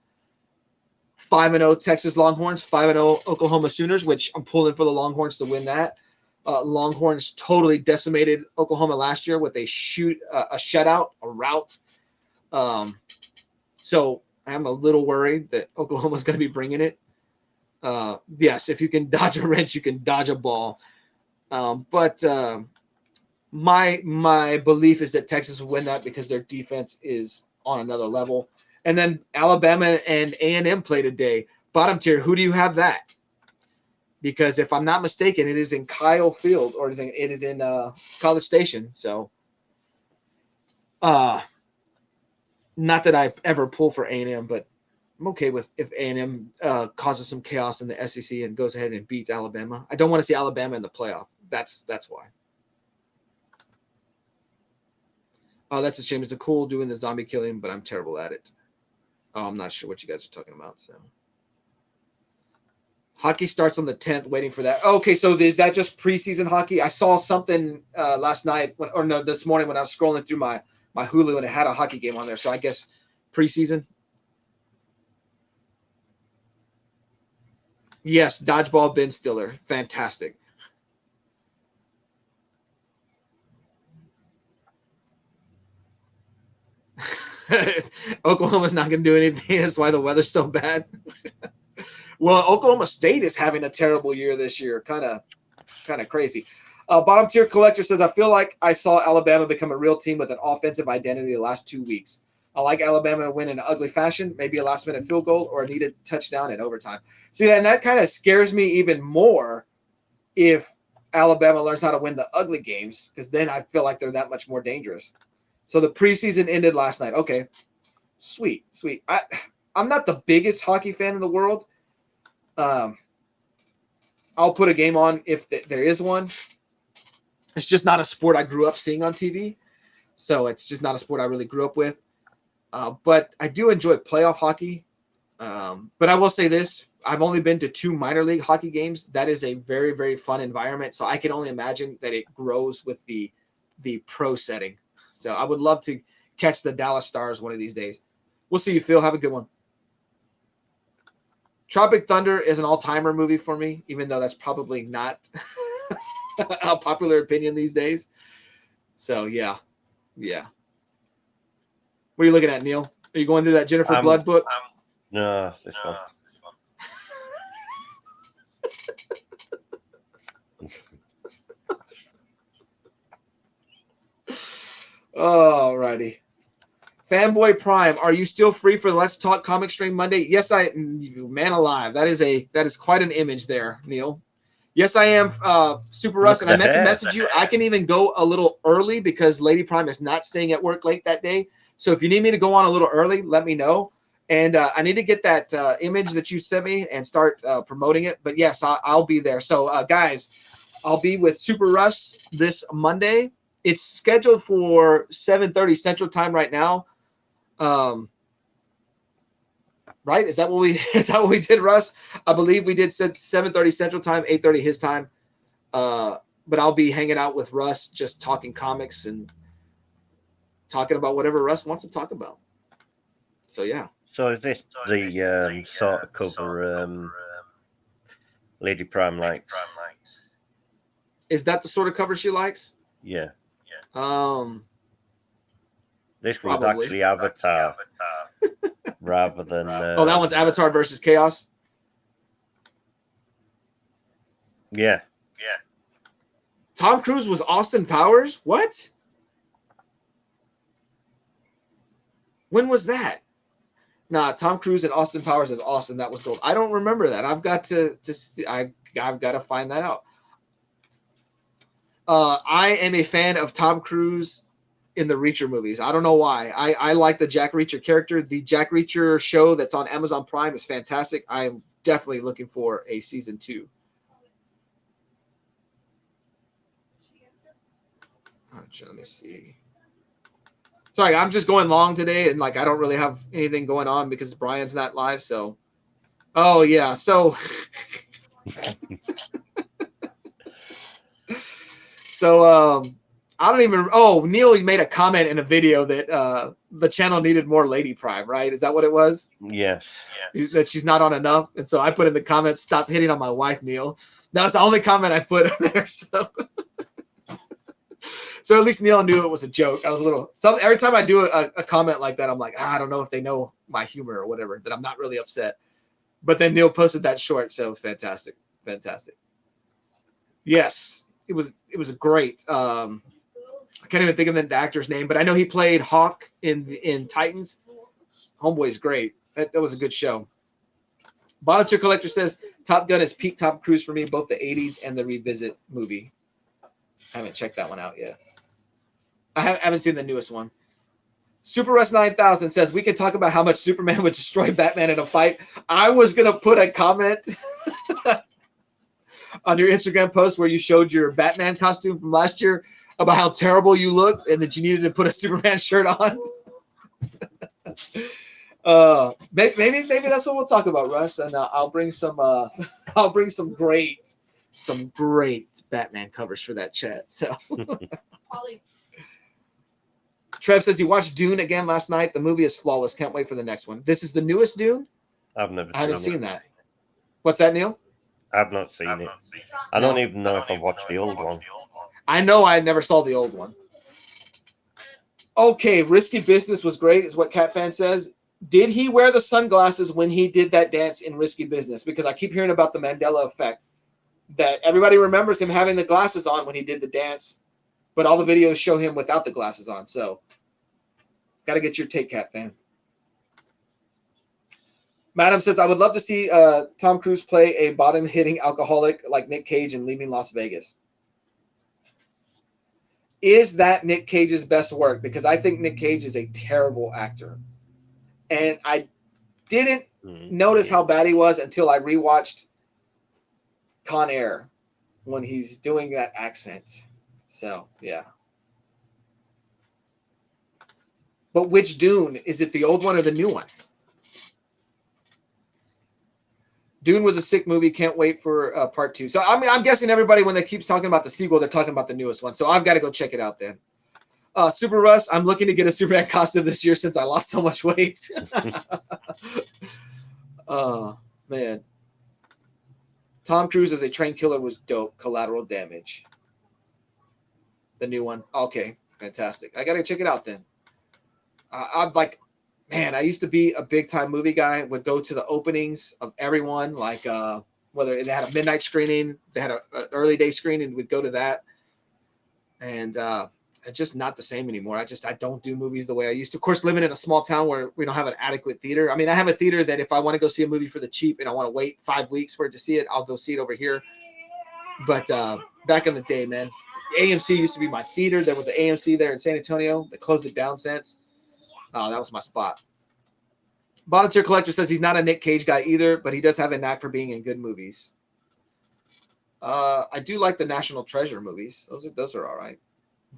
5-0 Texas Longhorns, 5-0 Oklahoma Sooners, which I'm pulling for the Longhorns to win that. Longhorns totally decimated Oklahoma last year with a shutout, a rout. So I'm a little worried that Oklahoma's going to be bringing it. Yes, if you can dodge a wrench, you can dodge a ball. But my belief is that Texas will win that because their defense is on another level. And then Alabama and A&M play today. Bottom tier, who do you have that? Because if I'm not mistaken, it is in Kyle Field or it is in College Station. So, not that I ever pull for A&M, but I'm okay with if A&M causes some chaos in the SEC and goes ahead and beats Alabama. I don't want to see Alabama in the playoff. That's why. Oh, that's a shame. It's a cool doing the zombie killing, but I'm terrible at it. Oh, I'm not sure what you guys are talking about. So, hockey starts on the 10th. Waiting for that. Okay, so is that just preseason hockey? I saw something last night, this morning when I was scrolling through my Hulu, and it had a hockey game on there. So I guess preseason. Yes, dodgeball. Ben Stiller, fantastic. Oklahoma's not going to do anything. That's why the weather's so bad. Well, Oklahoma State is having a terrible year this year. Kind of crazy. Bottom tier collector says, I feel like I saw Alabama become a real team with an offensive identity the last 2 weeks. I like Alabama to win in an ugly fashion, maybe a last-minute field goal or a needed touchdown in overtime. See, and that kind of scares me even more if Alabama learns how to win the ugly games, because then I feel like they're that much more dangerous. So the preseason ended last night. Okay, sweet. I'm not the biggest hockey fan in the world. I'll put a game on if there is one. It's just not a sport I grew up seeing on TV. So it's just not a sport I really grew up with. But I do enjoy playoff hockey. But I will say this. I've only been to 2 minor league hockey games. That is a very, very fun environment. So I can only imagine that it grows with the pro setting. So I would love to catch the Dallas Stars one of these days. We'll see you, Phil. Have a good one. Tropic Thunder is an all-timer movie for me, even though that's probably not a popular opinion these days. So, yeah. What are you looking at, Neil? Are you going through that Jennifer Blood book? No, this one. All righty. Fanboy Prime, are you still free for the Let's Talk comic stream Monday? Yes, man alive. That is quite an image there, Neil. Yes, I am, Super Russ, and I meant to message you. I can even go a little early because Lady Prime is not staying at work late that day. So if you need me to go on a little early, let me know. And I need to get that image that you sent me and start promoting it. But yes, I'll be there. So guys, I'll be with Super Russ this Monday. It's scheduled for 7:30 Central Time right now. Right? Is that what we did, Russ? I believe we did 7:30 Central Time, 8:30 his time. But I'll be hanging out with Russ, just talking comics and talking about whatever Russ wants to talk about. So yeah. So is this the sort of cover Lady Prime likes? Is that the sort of cover she likes? Yeah. This was Probably. actually Avatar rather than. Oh, that one's Avatar versus Chaos. Yeah. Tom Cruise was Austin Powers? What? When was that? Nah, Tom Cruise and Austin Powers is Austin. That was gold. I don't remember that. I've got to see. I've got to find that out. I am a fan of Tom Cruise in the Reacher movies. I don't know why. I like the Jack Reacher character. The Jack Reacher show that's on Amazon Prime is fantastic. I'm definitely looking for a season 2. Let me see. Sorry, I'm just going long today, and I don't really have anything going on because Brian's not live. So, oh yeah, so I don't even. Oh, Neil made a comment in a video that the channel needed more Lady Prime, right? Is that what it was? Yes. That she's not on enough, and so I put in the comments, "Stop hitting on my wife, Neil." That was the only comment I put in there. So at least Neil knew it was a joke. I was a little. So every time I do a comment like that, I'm like, I don't know if they know my humor or whatever. That I'm not really upset. But then Neil posted that short, so fantastic. Yes, it was great. I can't even think of the actor's name, but I know he played Hawk in Titans. Homeboy's great. That was a good show. Bottom Tier Collector says Top Gun is peak Tom Cruise for me, both the 80s and the Revisit movie. I haven't checked that one out yet. I haven't seen the newest one. Super Russ 9000 says we can talk about how much Superman would destroy Batman in a fight. I was gonna put a comment on your Instagram post where you showed your Batman costume from last year. about how terrible you looked and that you needed to put a Superman shirt on. Maybe that's what we'll talk about, Russ, and I'll bring some I'll bring some great Batman covers for that chat. So Holly. Trev says he watched Dune again last night. The movie is flawless. Can't wait for the next one. This is the newest Dune. I've never I haven't seen seen that. What's that, Neil? I've not seen it. I don't even know if I watched the old one. I know I never saw the old one. Okay, Risky Business was great, is what Cat Fan says. Did he wear the sunglasses when he did that dance in Risky Business? Because I keep hearing about the Mandela effect, that everybody remembers him having the glasses on when he did the dance, but all the videos show him without the glasses on. So, got to get your take, Cat Fan. Madam says, I would love to see Tom Cruise play a bottom-hitting alcoholic like Nick Cage in Leaving Las Vegas. Is that Nick Cage's best work? Because I think Nick Cage is a terrible actor. And I didn't notice how bad he was until I rewatched Con Air when he's doing that accent. So, yeah. But which Dune? Is it the old one or the new one? Dune was a sick movie. Can't wait for part 2. So I'm guessing everybody, when they keep talking about the sequel, they're talking about the newest one. So I've got to go check it out then. Super Russ, I'm looking to get a Superman costume this year since I lost so much weight. Oh, man. Tom Cruise as a train killer was dope. Collateral Damage. The new one. Okay, fantastic. I got to check it out then. I'd like... Man, I used to be a big-time movie guy. Would go to the openings of everyone, like whether they had a midnight screening, they had an early day screening, we'd go to that. And it's just not the same anymore. I don't do movies the way I used to. Of course, living in a small town where we don't have an adequate theater. I mean, I have a theater that if I want to go see a movie for the cheap and I want to wait 5 weeks for it to see it, I'll go see it over here. But back in the day, man, AMC used to be my theater. There was an AMC there in San Antonio. They closed it down since. Oh, that was my spot. Bottom Tier Collector says he's not a Nick Cage guy either, but he does have a knack for being in good movies. I do like the National Treasure movies. Those are all right.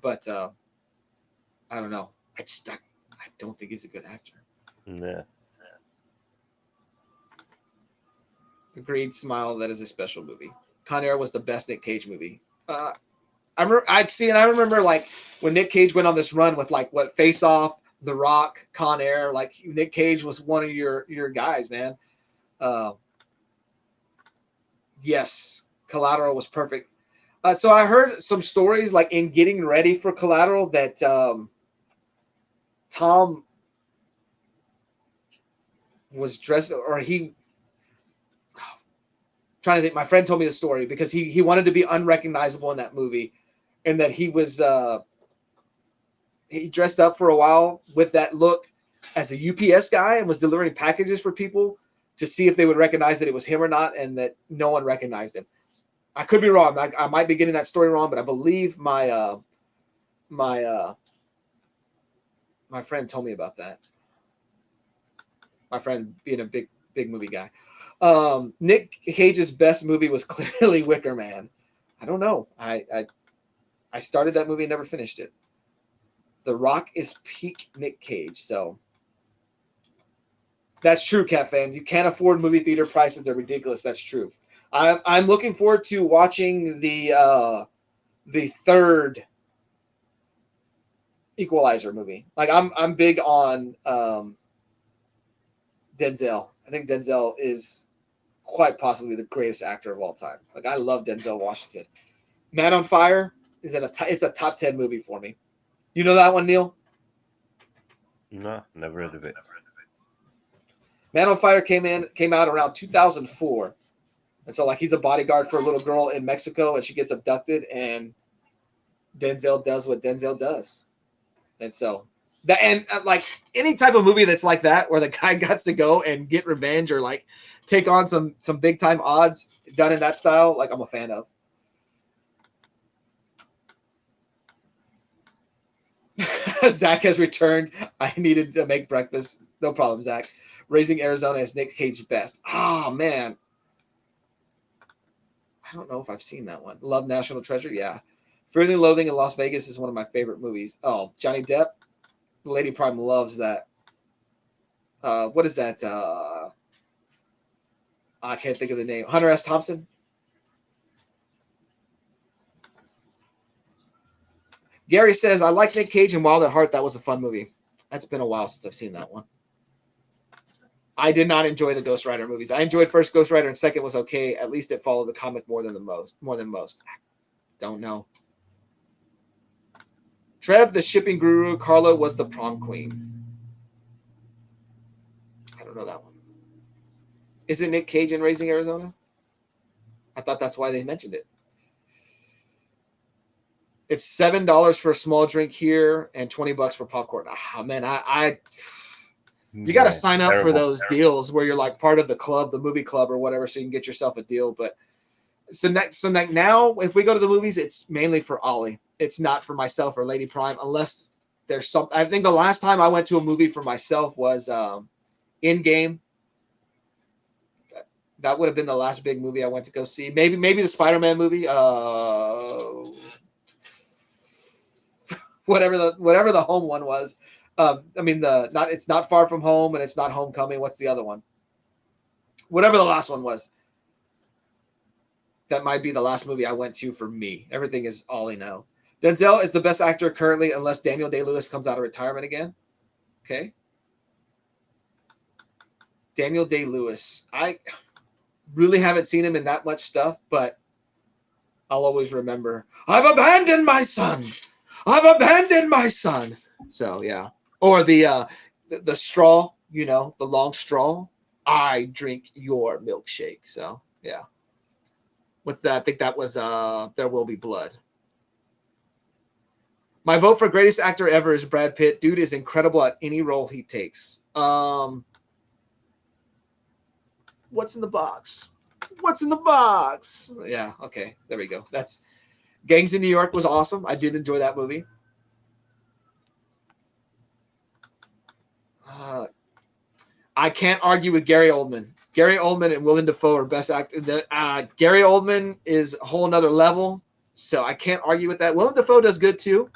But I don't know. I don't think he's a good actor. Yeah. Agreed. Smile. That is a special movie. Con Air was the best Nick Cage movie. I remember like when Nick Cage went on this run with like Face Off, The Rock, Con Air. Like Nick Cage was one of your guys, man. Yes, Collateral was perfect. So I heard some stories like in getting ready for Collateral that Tom was dressed, or he. Trying to think. My friend told me the story because he wanted to be unrecognizable in that movie, and that he was he dressed up for a while with that look as a UPS guy and was delivering packages for people to see if they would recognize that it was him or not, and that no one recognized him. I could be wrong. I might be getting that story wrong, but I believe my friend told me about that. My friend being a big movie guy. Nick Cage's best movie was clearly Wicker Man. I don't know. I started that movie and never finished it. The Rock is peak Nick Cage, so that's true, Cat Fan. You can't afford movie theater prices; they're ridiculous. That's true. I'm looking forward to watching the third Equalizer movie. Like I'm big on Denzel. I think Denzel is quite possibly the greatest actor of all time. Like I love Denzel Washington. Man on Fire is it's a top 10 movie for me. You know that one, Neil? No, never heard of it. Man on Fire came out around 2004. And so like he's a bodyguard for a little girl in Mexico and she gets abducted and Denzel does what Denzel does. And so that, and like any type of movie that's like that, where the guy gets to go and get revenge or like take on some big time odds done in that style, like I'm a fan of. Zach has returned. I needed to make breakfast. No problem, Zach. Raising Arizona is Nick Cage's best. Oh, man. I don't know if I've seen that one. Love National Treasure? Yeah. Fear and Loathing in Las Vegas is one of my favorite movies. Oh, Johnny Depp. Lady Prime loves that. What is that? I can't think of the name. Hunter S. Thompson. Gary says, I like Nick Cage and Wild at Heart. That was a fun movie. That's been a while since I've seen that one. I did not enjoy the Ghost Rider movies. I enjoyed first Ghost Rider and second was okay. At least it followed the comic more than most. Don't know. Trev, the shipping guru. Carla was the prom queen. I don't know that one. Is it Nick Cage in Raising Arizona? I thought that's why they mentioned it. It's $7 for a small drink here and $20 for popcorn. Ah, man, you got to sign up for those deals where you're like part of the club, the movie club or whatever, so you can get yourself a deal. But so now, if we go to the movies, it's mainly for Ollie. It's not for myself or Lady Prime, unless there's something. I think the last time I went to a movie for myself was In-Game. That would have been the last big movie I went to go see. Maybe the Spider-Man movie. Whatever the home one was. It's Not Far From Home and it's not Homecoming. What's the other one? Whatever the last one was. That might be the last movie I went to for me. Everything is Ollie now. Denzel is the best actor currently, unless Daniel Day-Lewis comes out of retirement again. Okay. Daniel Day-Lewis. I really haven't seen him in that much stuff, but I'll always remember, I've abandoned my son. I've abandoned my son. So, yeah. Or the straw, the long straw. I drink your milkshake. So, yeah. What's that? I think that was There Will Be Blood. My vote for greatest actor ever is Brad Pitt. Dude is incredible at any role he takes. What's in the box? What's in the box? Yeah, okay. There we go. That's Gangs in New York was awesome. I did enjoy that movie. I can't argue with Gary Oldman. Gary Oldman and Willem Dafoe are best actors. Gary Oldman is a whole nother level, so I can't argue with that. Willem Dafoe does good too.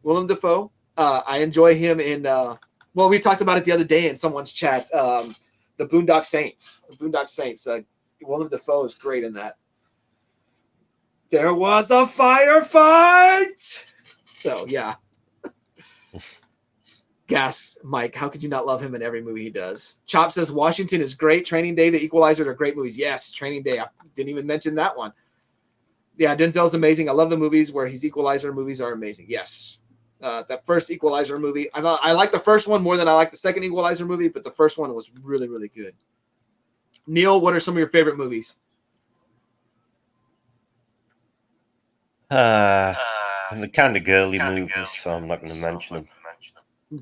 Willem Dafoe. I enjoy him in, we talked about it the other day in someone's chat, the Boondock Saints. The Boondock Saints. Willem Dafoe is great in that. There was a firefight. So, yeah. Gas, Mike. How could you not love him in every movie he does? Chop says Washington is great. Training Day, The Equalizer are great movies. Yes, Training Day. I didn't even mention that one. Yeah, Denzel's amazing. I love the movies where his Equalizer movies are amazing. Yes. That first Equalizer movie. I like the first one more than I like the second Equalizer movie, but the first one was really, really good. Neil, what are some of your favorite movies? The kind of girly movies, so I'm not going to mention them.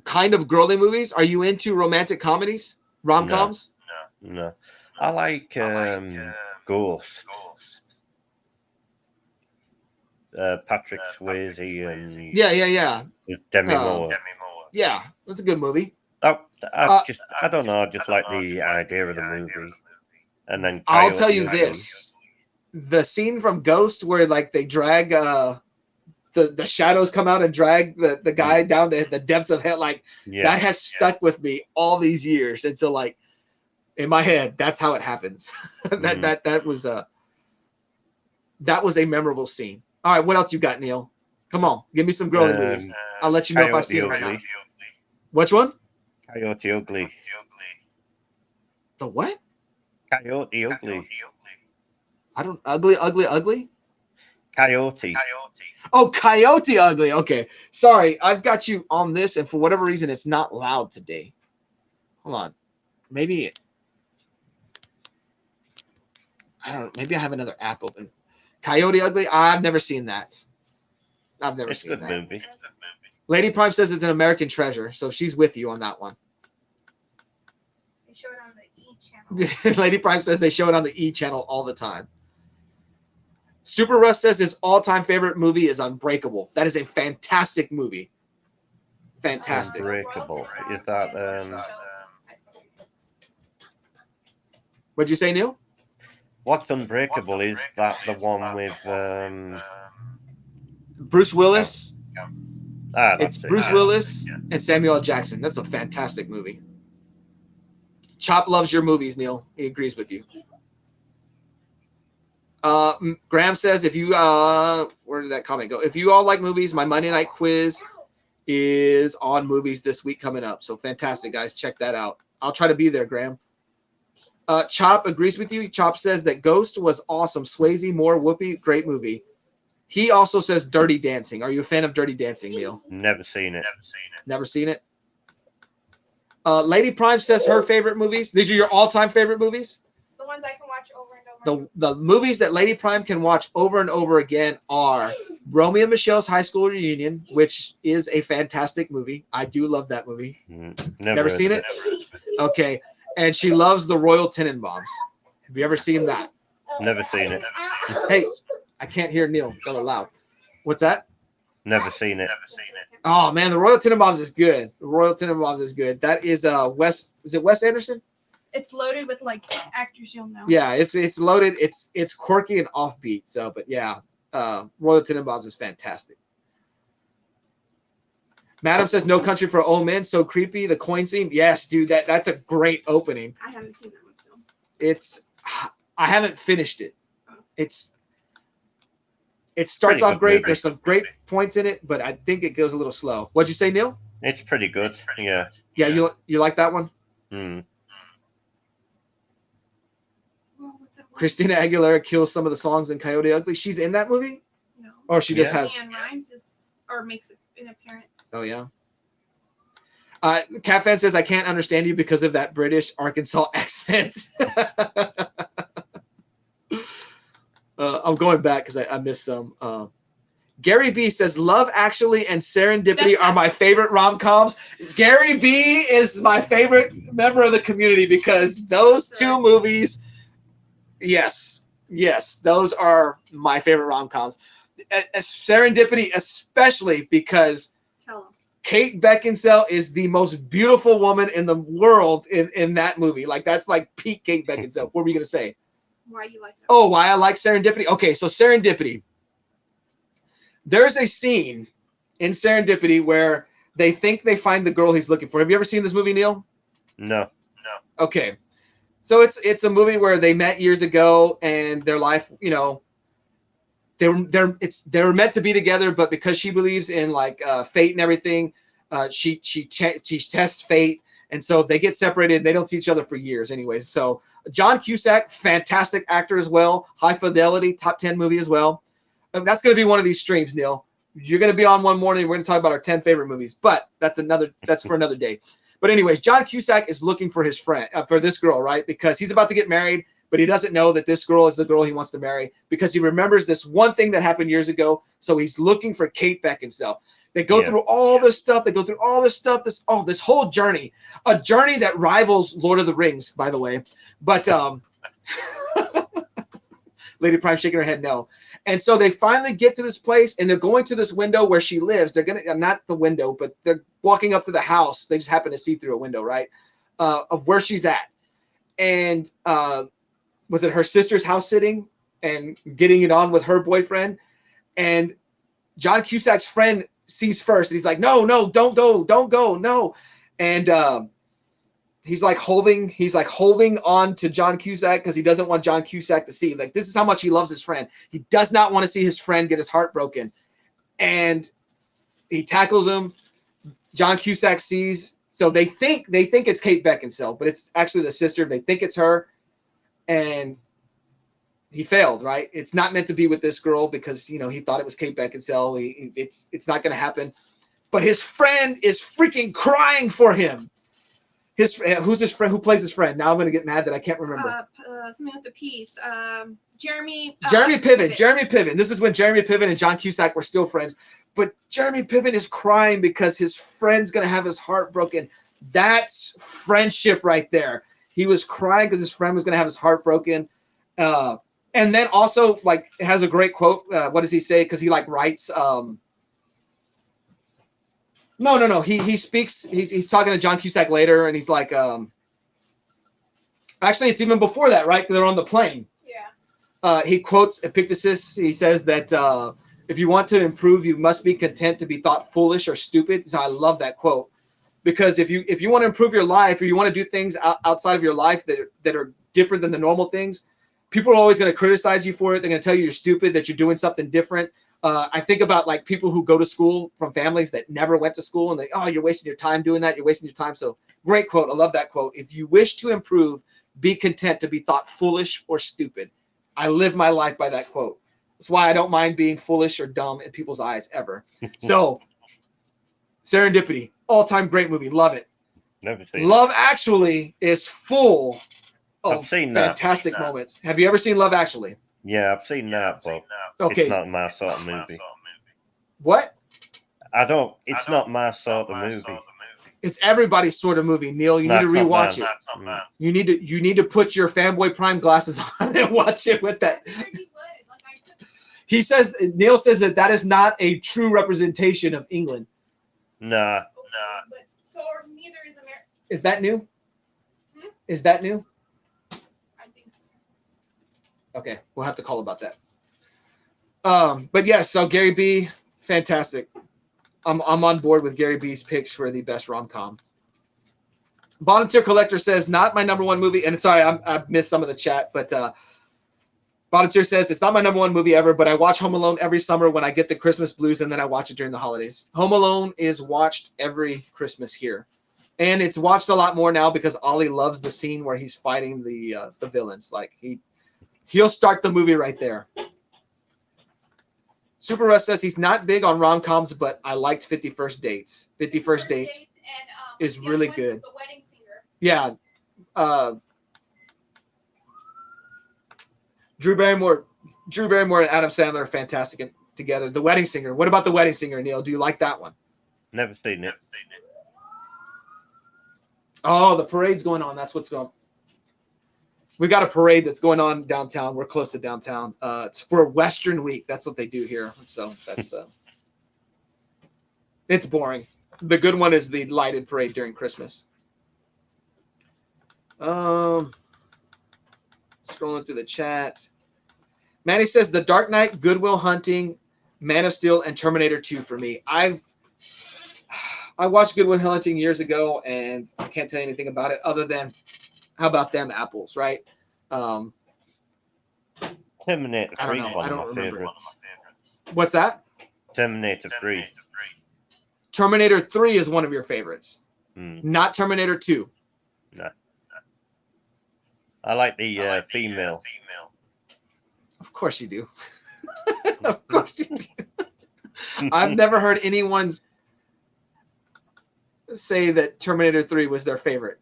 Kind of girly movies? Are you into romantic comedies? Rom-coms? No. I like Ghost. Patrick Swayze and yeah. Demi Moore. Yeah, that's a good movie. I don't know. I just like the idea of the movie. And then I'll tell you this: the scene from Ghost where like they drag the shadows come out and drag the guy down to the depths of hell, that has stuck with me all these years. And so, like, in my head, that's how it happens. That was a memorable scene. All right, what else you got, Neil? Come on, give me some girly movies. I'll let you know if I've seen them or not. Which one? Coyote Ugly. The what? Coyote Ugly. I don't ugly. Coyote. Oh, Coyote Ugly. Okay, sorry, I've got you on this, and for whatever reason, it's not loud today. Hold on, maybe I don't know. Maybe I have another app open. Coyote Ugly. I've never seen that. I've never seen that. Movie. Lady Prime says it's an American treasure, so she's with you on that one. They show it on the E channel. Lady Prime says they show it on the E channel all the time. Super Russ says his all-time favorite movie is Unbreakable. That is a fantastic movie. Fantastic. Unbreakable. Is that What'd you say, Neil? What's Unbreakable? Is that the one with Bruce Willis. Ah, It's that's it. Bruce Willis and Samuel L. Jackson. That's a fantastic movie. Chop loves your movies, Neil. He agrees with you. Graham says, if you where did that comment go? If you all like movies, my Monday night quiz is on movies this week coming up. So fantastic, guys. Check that out. I'll try to be there, Graham. Chop agrees with you. Chop says that Ghost was awesome. Swayze, Moore, Whoopi, great movie. He also says Dirty Dancing. Are you a fan of Dirty Dancing, Neil? Never seen it. Never seen it. Lady Prime says her favorite movies. These are your all-time favorite movies? The ones I can watch over and over. The movies that Lady Prime can watch over and over again are Romeo and Michelle's High School Reunion, which is a fantastic movie. I do love that movie. Never seen it? Okay. And she loves the Royal Tenenbaums. Have you ever seen that? Never seen it. Hey, I can't hear Neil. Y'all are loud. What's that? Never seen it. Oh man, the Royal Tenenbaums is good. The Royal Tenenbaums is good. That is Wes. Is it Wes Anderson? It's loaded with like actors you'll know. Yeah, it's loaded. It's quirky and offbeat. So, but yeah, Royal Tenenbaums is fantastic. Madam says No Country for Old Men, so creepy. The coin scene, yes, dude, that's a great opening. I haven't seen that one still. I haven't finished it. It starts off great. Movie. There's some great points in it, but I think it goes a little slow. What'd you say, Neil? It's pretty good. Yeah. Yeah, you like that one? Mm. Well, what's that one? Christina Aguilera kills some of the songs in Coyote Ugly. She's in that movie, No. or she just Yeah. has. And Rhymes makes an appearance. Oh yeah. Cat Fan says I can't understand you because of that British Arkansas accent. I'm going back because I missed some. Gary B says Love Actually and Serendipity are my favorite rom-coms. Gary B is my favorite member of the community because those two movies, yes, those are my favorite rom-coms. Serendipity, especially because Tell him. Kate Beckinsale is the most beautiful woman in the world in that movie. Like that's like peak Kate Beckinsale. What were you gonna say? Why you like that? Oh, why I like Serendipity? Okay, so Serendipity. There's a scene in Serendipity where they think they find the girl he's looking for. Have you ever seen this movie, Neil? No. Okay. So it's a movie where they met years ago and their life, they were meant to be together, but because she believes in like fate and everything, she tests fate, and so they get separated. They don't see each other for years, anyways. So John Cusack, fantastic actor as well. High Fidelity, top 10 movie as well. That's going to be one of these streams, Neil. You're going to be on one morning. We're going to talk about our 10 favorite movies, but that's for another day. But anyways, John Cusack is looking for his friend, for this girl, right? Because he's about to get married, but he doesn't know that this girl is the girl he wants to marry because he remembers this one thing that happened years ago. So he's looking for Kate Beckinsale. They go through all this stuff. This whole journey, a journey that rivals Lord of the Rings, by the way. But Lady Prime shaking her head no. And so they finally get to this place and they're going to this window where she lives. They're going to, not the window, but they're walking up to the house. They just happen to see through a window, right? Of where she's at. And was it her sister's house sitting and getting it on with her boyfriend? And John Cusack's friend sees first and he's like, no, don't go, no. And he's like holding on to John Cusack because he doesn't want John Cusack to see. Like, this is how much he loves his friend. He does not want to see his friend get his heart broken. And he tackles him. John Cusack sees. So they think it's Kate Beckinsale, but it's actually the sister. They think it's her. And he failed, right? It's not meant to be with this girl because, he thought it was Kate Beckinsale. It's not going to happen. But his friend is freaking crying for him. Who's his friend? Who plays his friend? Now I'm going to get mad that I can't remember. Something with the piece. Jeremy Piven. Jeremy Piven. This is when Jeremy Piven and John Cusack were still friends. But Jeremy Piven is crying because his friend's going to have his heart broken. That's friendship right there. He was crying because his friend was going to have his heart broken. And then also, like, it has a great quote. What does he say? Because he, like, writes... No. He speaks. He's talking to John Cusack later, and he's like, actually, it's even before that, right? They're on the plane. Yeah. He quotes Epictetus. He says that If you want to improve, you must be content to be thought foolish or stupid. So I love that quote, because if you want to improve your life, or you want to do things outside of your life that are different than the normal things, people are always going to criticize you for it. They're going to tell you you're stupid, that you're doing something different. I think about like people who go to school from families that never went to school, and they, oh, you're wasting your time doing that. You're wasting your time. So great quote. I love that quote. If you wish to improve, be content to be thought foolish or stupid. I live my life by that quote. That's why I don't mind being foolish or dumb in people's eyes ever. So Serendipity, all-time great movie. Love it. Never seen Love Actually is full I've of seen that. fantastic moments. Have you ever seen Love Actually? Yeah, I've seen that, but Okay. it's not my sort of movie. What? It's not my sort of movie. It's everybody's sort of movie, Neil. You need to rewatch it. You need to put your fanboy prime glasses on and watch it with that. He says, Neil says that is not a true representation of England. Nah. But so neither is America. Is that new? Hmm? Is that new? I think so. Okay, we'll have to call about that. But yes, so Gary B, fantastic. I'm on board with Gary B's picks for the best rom-com. Bottom Tier Collector says, not my number one movie. And sorry, I missed some of the chat, but Bottom Tier says, it's not my number one movie ever, but I watch Home Alone every summer when I get the Christmas blues, and then I watch it during the holidays. Home Alone is watched every Christmas here. And it's watched a lot more now because Ollie loves the scene where he's fighting the villains. Like he'll start the movie right there. Super Russ says he's not big on rom-coms, but I liked 50 First Dates. 50 First Dates and, is really good. The Wedding Singer. Yeah. Drew Barrymore and Adam Sandler are fantastic together. The Wedding Singer. What about The Wedding Singer, Neil? Do you like that one? Never seen it. Oh, the parade's going on. That's what's going on. We got a parade that's going on downtown. We're close to downtown. It's for Western Week. That's what they do here. So that's it's boring. The good one is the lighted parade during Christmas. Scrolling through the chat. Manny says The Dark Knight, Good Will Hunting, Man of Steel, and Terminator 2 for me. I watched Good Will Hunting years ago, and I can't tell you anything about it other than how about them apples, right? Terminator 3 I don't know. one I of don't my remember. favorites. What's that? Terminator 3. Terminator 3 is one of your favorites. Not Terminator 2. No. I like the female. Of course you do. Of course you do. I've never heard anyone say that Terminator 3 was their favorite.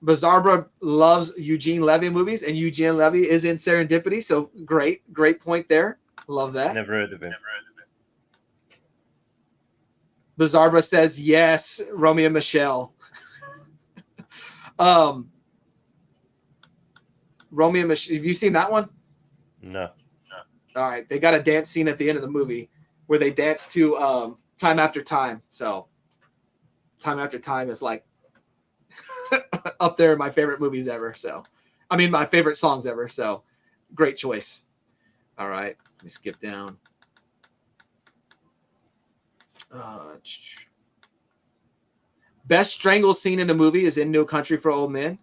Bizarbra loves Eugene Levy movies, and Eugene Levy is in Serendipity, so great point there. Love that. Never heard of him. Bizarbra says yes, Romeo and Michelle. Romeo and Michelle. Have you seen that one? No. All right, they got a dance scene at the end of the movie where they dance to Time After Time. So Time After Time is like up there in my favorite movies ever. So, I mean, my favorite songs ever. So, great choice. All right, let me skip down. Best strangle scene in a movie is in No Country for Old Men.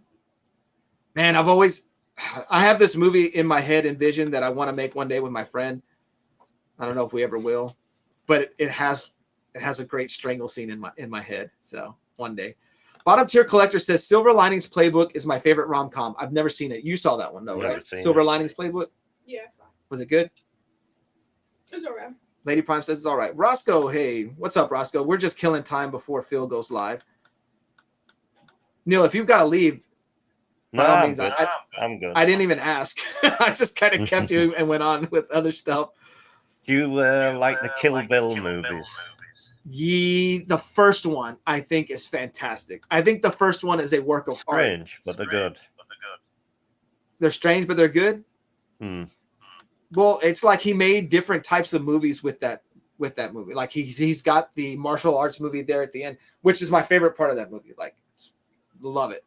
Man, I have this movie in my head envisioned that I want to make one day with my friend. I don't know if we ever will, but it has a great strangle scene in my head. So one day. Bottom Tier Collector says Silver Linings Playbook is my favorite rom-com. I've never seen it. You saw that one, no, right? Silver Linings Playbook. Yeah, I saw it. Was it good? It was alright. Lady Prime says it's all right. Roscoe, hey, what's up, Roscoe? We're just killing time before Phil goes live. Neil, if you've got to leave, No, by all I'm means, good. I'm good. I didn't even ask. I just kind of kept you and went on with other stuff. Do you like the Kill Bill movies? The first one I think is fantastic. I think the first one is a work of art. Strange, but they're good. They're strange, but they're good. Well, it's like he made different types of movies with that movie. Like he's got the martial arts movie there at the end, which is my favorite part of that movie. Like, love it.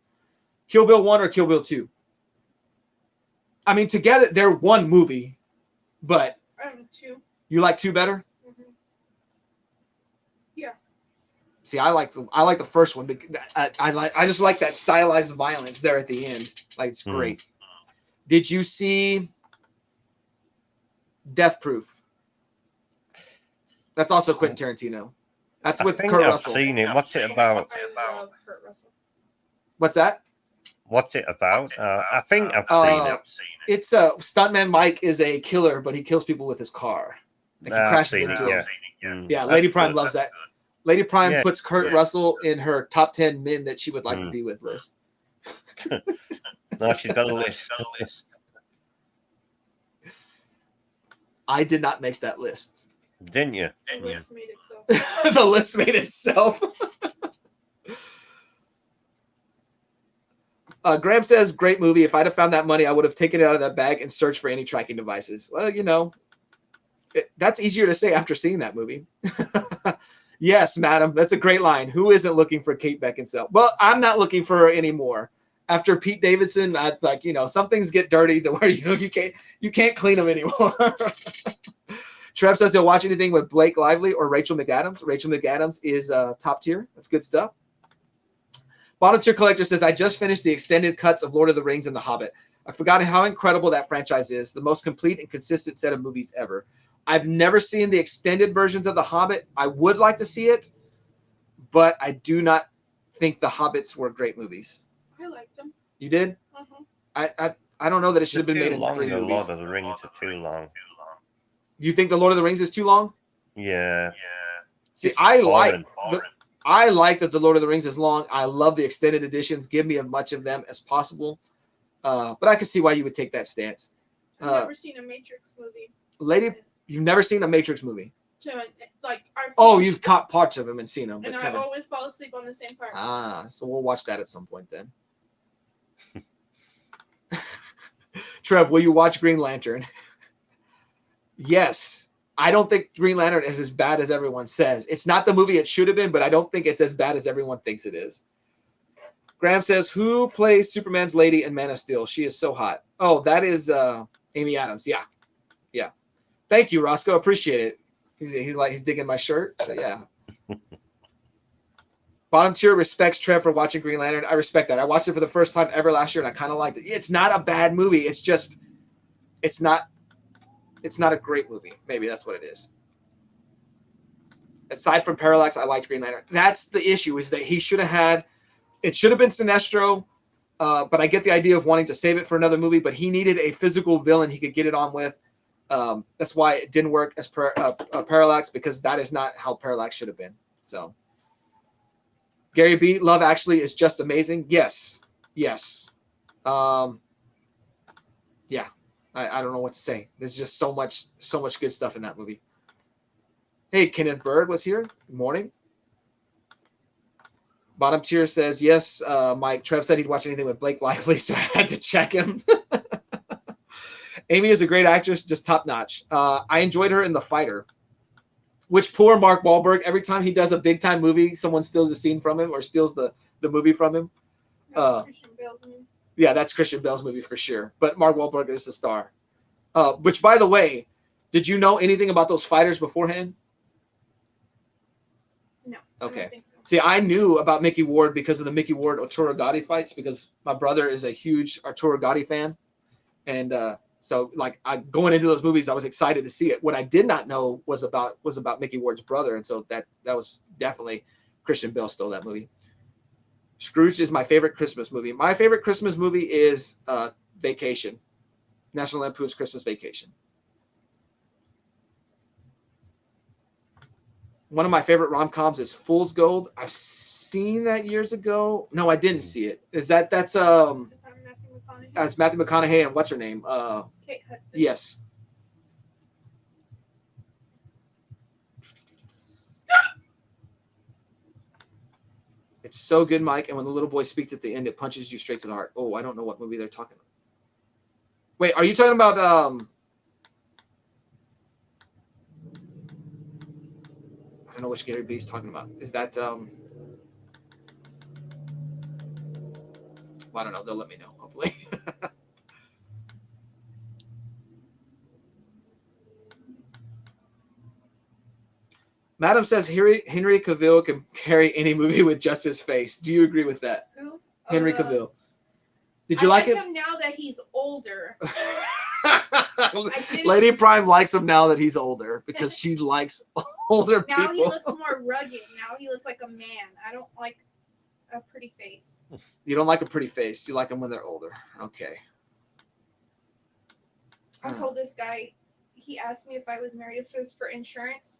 Kill Bill 1 or Kill Bill 2? I mean, together they're one movie, but 2. You like 2 better? Mhm. See, I like the first one. Because I just like that stylized violence there at the end. Like, it's great. Did you see Death Proof? That's also Quentin Tarantino. That's with Kurt Russell. I've seen it. What's it about? I love Kurt Russell. What's that? What's it about? I think I've seen it. It's Stuntman Mike is a killer, but he kills people with his car. Like, he I've crashes seen into it, him. yeah. Yeah, Lady That's Prime good. loves that. Lady Prime Yeah. puts Kurt Russell in her top 10 men that she would like to be with list. No, she's got a list. I did not make that list. Didn't you? The list made itself. The list made itself. Graham says, great movie. If I'd have found that money, I would have taken it out of that bag and searched for any tracking devices. Well, you know, that's easier to say after seeing that movie. Yes, madam. That's a great line. Who isn't looking for Kate Beckinsale? Well, I'm not looking for her anymore. After Pete Davidson, I like, you know, some things get dirty to where, you know, you can't clean them anymore. Trev says he'll watch anything with Blake Lively or Rachel McAdams. Rachel McAdams is top tier. That's good stuff. Bottom tier collector says, I just finished the extended cuts of Lord of the Rings and The Hobbit. I forgot how incredible that franchise is. The most complete and consistent set of movies ever. I've never seen the extended versions of The Hobbit. I would like to see it, but I do not think The Hobbits were great movies. I liked them. You did? Mhm. I don't know that it should have been They're made too into long. 3 The movies. Lord of the Rings are too long. You think The Lord of the Rings is too long? Yeah. See, It's I boring. like that The Lord of the Rings is long. I love the extended editions. Give me as much of them as possible. But I can see why you would take that stance. I've never seen a Matrix movie. Lady, you've never seen a Matrix movie? So, like, You've caught parts of them and seen them. And I always fall asleep on the same part. So we'll watch that at some point then. Trev, will you watch Green Lantern? Yes. I don't think Green Lantern is as bad as everyone says. It's not the movie it should have been, but I don't think it's as bad as everyone thinks it is. Graham says, who plays Superman's lady in Man of Steel? She is so hot. Oh, that is Amy Adams. Yeah. Yeah. Thank you, Roscoe. Appreciate it. He's digging my shirt. So yeah. Bottom tier respects Trev for watching Green Lantern. I respect that. I watched it for the first time ever last year, and I kind of liked it. It's not a bad movie. It's just, it's not a great movie. Maybe that's what it is. Aside from Parallax, I liked Green Lantern. That's the issue, is that he should have had, it should have been Sinestro, but I get the idea of wanting to save it for another movie, but he needed a physical villain he could get it on with. That's why it didn't work as Parallax, because that is not how Parallax should have been. So, Gary B, Love Actually is just amazing. Yes. Yes. Yeah. I don't know what to say. There's just so much good stuff in that movie. Hey, Kenneth Bird was here. Good morning. Bottom tier says, yes, Mike. Trev said he'd watch anything with Blake Lively, so I had to check him. Amy is a great actress, just top notch. I enjoyed her in The Fighter, which poor Mark Wahlberg, every time he does a big time movie, someone steals a scene from him or steals the movie from him. Christian Bale's movie. Yeah, that's Christian Bale's movie for sure. But Mark Wahlberg is the star. Which, by the way, did you know anything about those fighters beforehand? No. Okay. I don't think so. See, I knew about Mickey Ward because of the Mickey Ward Arturo Gotti fights, because my brother is a huge Arturo Gotti fan. And so, like, going into those movies, I was excited to see it. What I did not know was about Mickey Ward's brother, and so that was definitely Christian Bale stole that movie. Scrooge is my favorite Christmas movie. My favorite Christmas movie is Vacation, National Lampoon's Christmas Vacation. One of my favorite rom-coms is Fool's Gold. I've seen that years ago. No, I didn't see it. That's Is that Matthew McConaughey? as Matthew McConaughey and what's her name? Kate Hudson. Yes. It's so good, Mike. And when the little boy speaks at the end, it punches you straight to the heart. Oh, I don't know what movie they're talking about. Wait, are you talking about I don't know which Gary B's talking about. Is that well, I don't know. They'll let me know, hopefully. Madam says Henry Cavill can carry any movie with just his face. Do you agree with that? Who? Henry Cavill. Did you like him? him now that he's older. Lady Prime likes him now that he's older because she likes older Now people. he looks more rugged. Now he looks like a man. I don't like a pretty face. You don't like a pretty face. You like them when they're older. Okay. I told this guy, he asked me if I was married, if it was for insurance.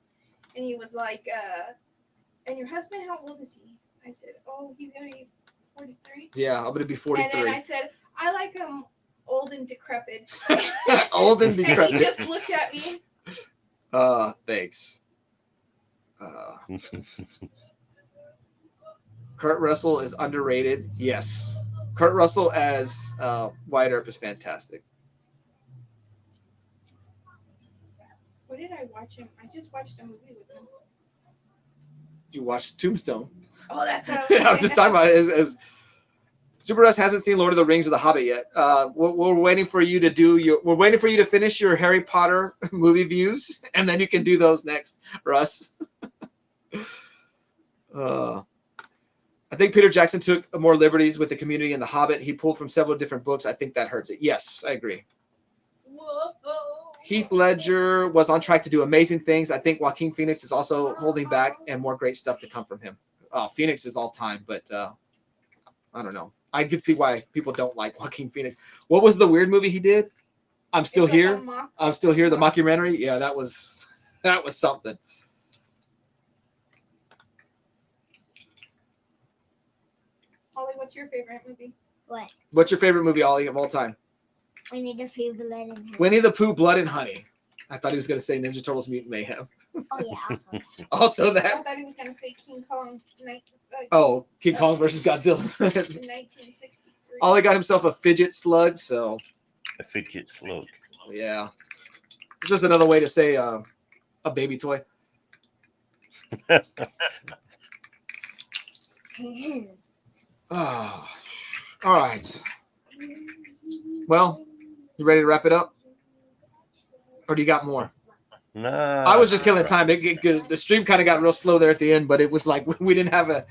And he was like, and your husband, how old is he? I said, oh, he's going to be 43. Yeah, I'm going to be 43. And then I said, I like him old and decrepit. Old and And decrepit. he just looked at me. Thanks. Kurt Russell is underrated. Yes. Kurt Russell as Wyatt Earp is fantastic. What did I watch him? I just watched a movie with him. You watched Tombstone. Oh, that's what I was just talking about it as Super Russ hasn't seen Lord of the Rings or The Hobbit yet. We're waiting for you to do we're waiting for you to finish your Harry Potter movie views, and then you can do those next, Russ. I think Peter Jackson took more liberties with the community in The Hobbit. He pulled from several different books. I think that hurts it. Yes, I agree. Whoa. Heath Ledger was on track to do amazing things. I think Joaquin Phoenix is also holding back, and more great stuff to come from him. Phoenix is all time, but I don't know. I could see why people don't like Joaquin Phoenix. What was the weird movie he did? I'm Still Here. I'm Still Here, the mockumentary. Yeah, that was something. Ollie, what's your favorite movie? What? What's your favorite movie, Ollie, of all time? Winnie the Pooh, Blood and Honey. Winnie the Pooh, Blood and Honey. I thought he was going to say Ninja Turtles, Mutant Mayhem. Oh yeah, also. Also I that. thought he was going to say King Kong. Oh, King Kong versus Godzilla. 1963. Ollie got himself a fidget slug, so A fidget slug. yeah. It's just another way to say a baby toy. Oh, all right. Well, you ready to wrap it up? Or do you got more? No. I was just killing time. The stream kind of got real slow there at the end, but it was like we didn't have a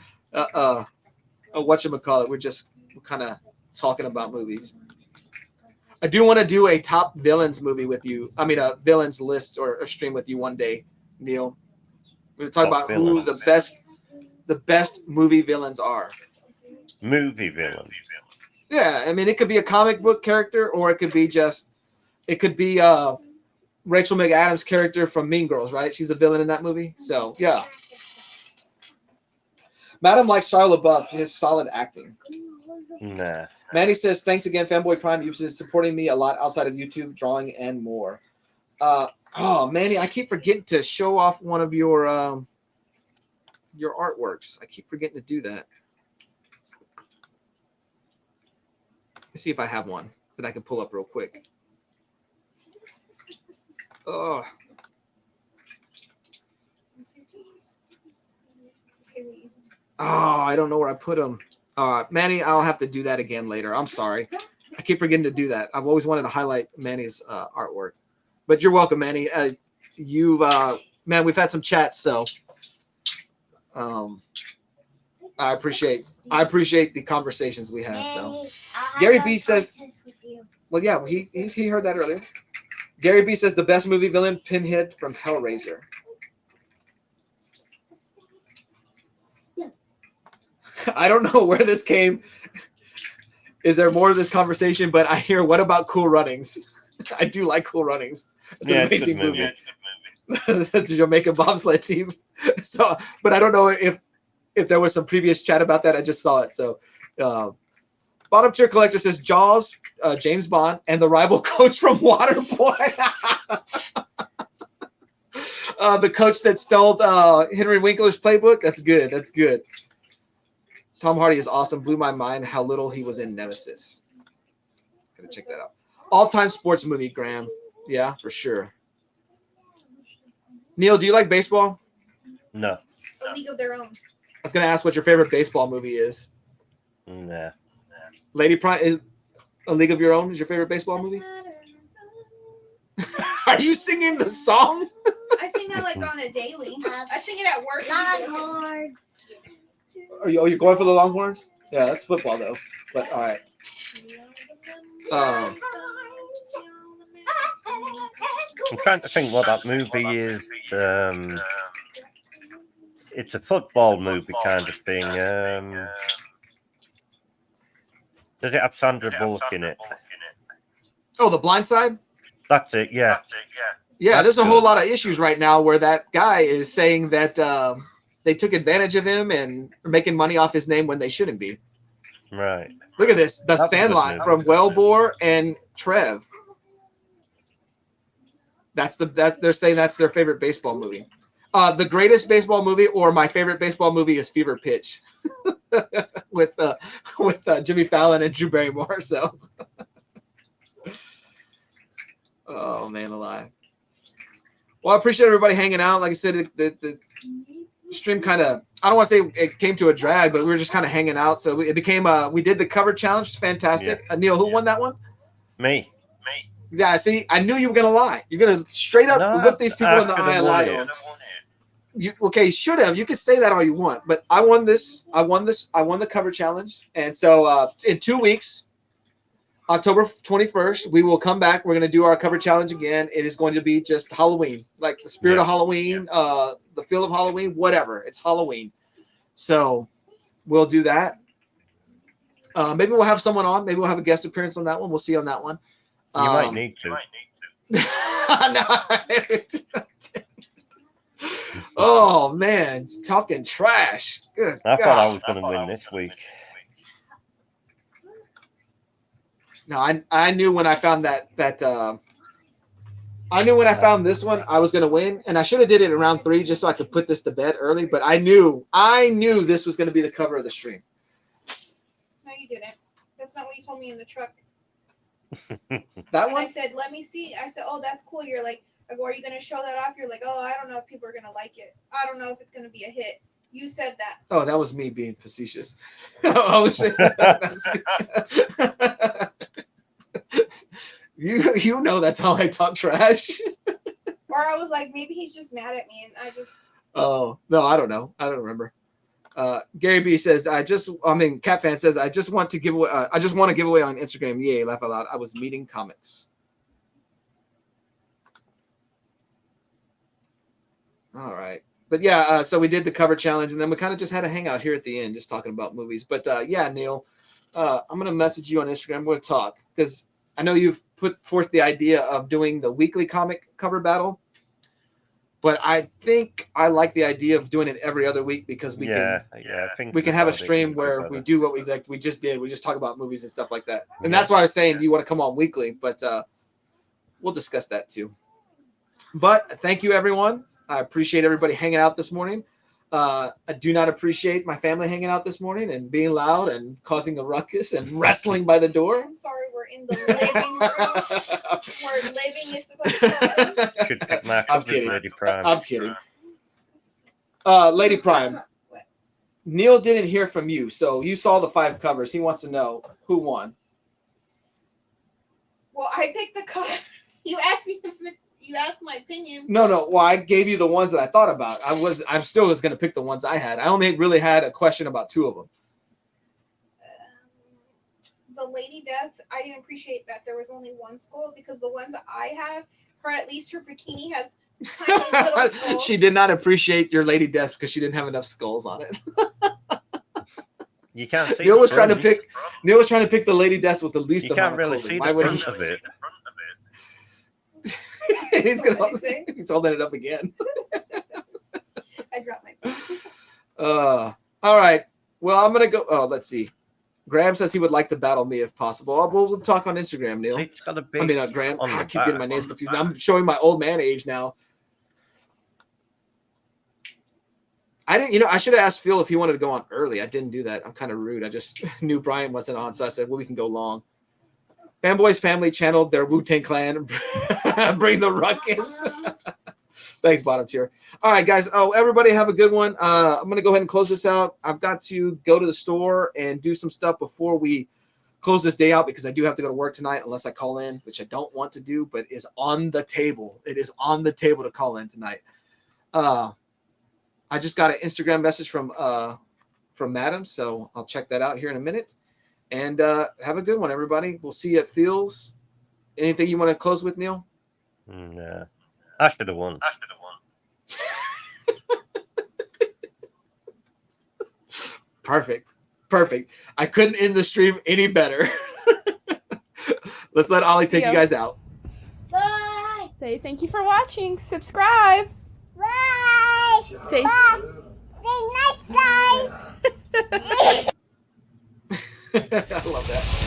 whatchamacallit. We're kind of talking about movies. I do want to do a top villains movie with you. I mean, a villains list or a stream with you one day, Neil. We're going to talk Top about who villains. the best movie villains are. Movie villain. Yeah, I mean, it could be a comic book character, or it could be Rachel McAdams' character from Mean Girls, right? She's a villain in that movie. So, yeah. Madam likes Shia LaBeouf, his solid acting. Nah. Manny says, thanks again, Fanboy Prime. You've been supporting me a lot outside of YouTube, drawing, and more. Manny, I keep forgetting to show off one of your artworks. I keep forgetting to do that. Let's see if I have one that I can pull up real quick. Oh. I don't know where I put them. Manny, I'll have to do that again later. I'm sorry. I keep forgetting to do that. I've always wanted to highlight Manny's artwork. But you're welcome, Manny. We've had some chats, so I appreciate the conversations we have. So Manny, I'll have Gary a B says, contest with you. well, yeah, he heard that earlier. Gary B says the best movie villain, Pinhead from Hellraiser. I don't know where this came. Is there more to this conversation? But I hear, what about Cool Runnings? I do like Cool Runnings. It's an amazing movie. The Jamaican bobsled team. So, but I don't know if there was some previous chat about that. I just saw it. So, bottom tier collector says Jaws, James Bond, and the rival coach from Waterboy. The coach that stole Henry Winkler's playbook. That's good. That's good. Tom Hardy is awesome. Blew my mind how little he was in Nemesis. Gotta check that out. All-time sports movie, Graham. Yeah, for sure. Neil, do you like baseball? No. A League of Their Own. I was gonna ask what your favorite baseball movie is. Nah. Lady Prime is A League of Your Own is your favorite baseball movie? Are you singing the song? I sing that like on a daily. I sing it at work. Longhorn. You're going for the Longhorns? Yeah, that's football though. But all right. I'm trying to think what that movie is. It's a football movie kind of thing. Does it have Sandra Bullock in it? Oh, The Blind Side? That's it, yeah. Yeah, That's there's a whole good. lot of issues right now where that guy is saying that they took advantage of him and are making money off his name when they shouldn't be. Right. Look at this. The That's a good Sandlot movie. from Wellbore and Trev. They're saying that's their favorite baseball movie. The greatest baseball movie, or my favorite baseball movie, is Fever Pitch, with Jimmy Fallon and Drew Barrymore. So, oh man, alive. Well, I appreciate everybody hanging out. Like I said, the stream kind of, I don't want to say it came to a drag, but we were just kind of hanging out. So it became we did the cover challenge. Fantastic. Yeah. Neil, who won that one? Me. Yeah, see, I knew you were gonna lie. You're gonna straight up No, look these people I in the could've eye and won lie to it. them. You should have. You could say that all you want, but I won this. I won the cover challenge, and so in 2 weeks, October 21st, we will come back. We're gonna do our cover challenge again. It is going to be just Halloween, like the spirit Yeah. of Halloween, the feel of Halloween, whatever. It's Halloween, so we'll do that. Maybe we'll have someone on. Maybe we'll have a guest appearance on that one. We'll see on that one. You might need to. Oh man, talking trash. Good. I God. thought I was going to win this week. No, I knew when I found I knew when I found this one I was gonna win, and I should have did it in round 3 just so I could put this to bed early. But I knew this was gonna be the cover of the stream. No, you didn't. That's not what you told me in the truck. That And I one? said, let me see. I said, oh, that's cool. You're like, I go, are you going to show that off? You're like, oh, I don't know if people are going to like it. I don't know if it's going to be a hit. You said that. Oh, that was me being facetious. Oh shit. That's me. You know that's how I talk trash. Or I was like, maybe he's just mad at me, and I just. Oh no, I don't know. I don't remember. Gary B says, Cat Fan says, I just want to give away. I just want to give away on Instagram. Yay! Laugh out loud. I was meeting comics. All right, but yeah. So we did the cover challenge, and then we kind of just had a hangout here at the end, just talking about movies. But yeah, Neil, I'm gonna message you on Instagram. We'll talk because I know you've put forth the idea of doing the weekly comic cover battle. But I think I like the idea of doing it every other week because we can I think we can have a probably stream could where do we better. do what we like. We just did. We just talk about movies and stuff like that. And Yeah. that's why I was saying you want to come on weekly, but we'll discuss that too. But thank you, everyone. I appreciate everybody hanging out this morning. I do not appreciate my family hanging out this morning and being loud and causing a ruckus and wrestling by the door. I'm sorry, we're in the living room where living is supposed to be. Should pick my I'm covers, kidding. Lady Prime. I'm kidding. Lady Prime, Neil didn't hear from you, so you saw the 5 covers. He wants to know who won. Well, I picked the cover. You asked me if you asked my opinion. No. Well, I gave you the ones that I thought about. I'm still was going to pick the ones I had. I only really had a question about 2 of them. The Lady Death, I didn't appreciate that there was only one skull because the ones that I have, at least her bikini has tiny little skulls. She did not appreciate your Lady Death because she didn't have enough skulls on it. You can't see Neil the was trying to front. pick the Lady Death with the least You amount can't really of clothing. see Why the would front he? of it. he's What gonna. did he say? He's holding it up again. I dropped my phone. All right. Well, I'm gonna go. Oh, let's see. Graham says he would like to battle me if possible. We'll talk on Instagram, Neil. It's got a I big mean, Graham. on I the keep getting my back. names confused. I'm showing my old man age now. I didn't. I should have asked Phil if he wanted to go on early. I didn't do that. I'm kind of rude. I just knew Brian wasn't on, so I said, "Well, we can go long." Fanboys Family channeled their Wu-Tang Clan. Bring the ruckus. Thanks, bottom tier. All right, guys. Oh, everybody have a good one. I'm going to go ahead and close this out. I've got to go to the store and do some stuff before we close this day out because I do have to go to work tonight unless I call in, which I don't want to do, but is on the table. It is on the table to call in tonight. I just got an Instagram message from Madam, so I'll check that out here in a minute. And have a good one, everybody. We'll see you at Fields. Anything you want to close with, Neil? Nah. I should have won. Perfect. I couldn't end the stream any better. Let's let Ollie take you guys out. Bye. Say thank you for watching. Subscribe. Bye. Say Bye. See you next time. I love that.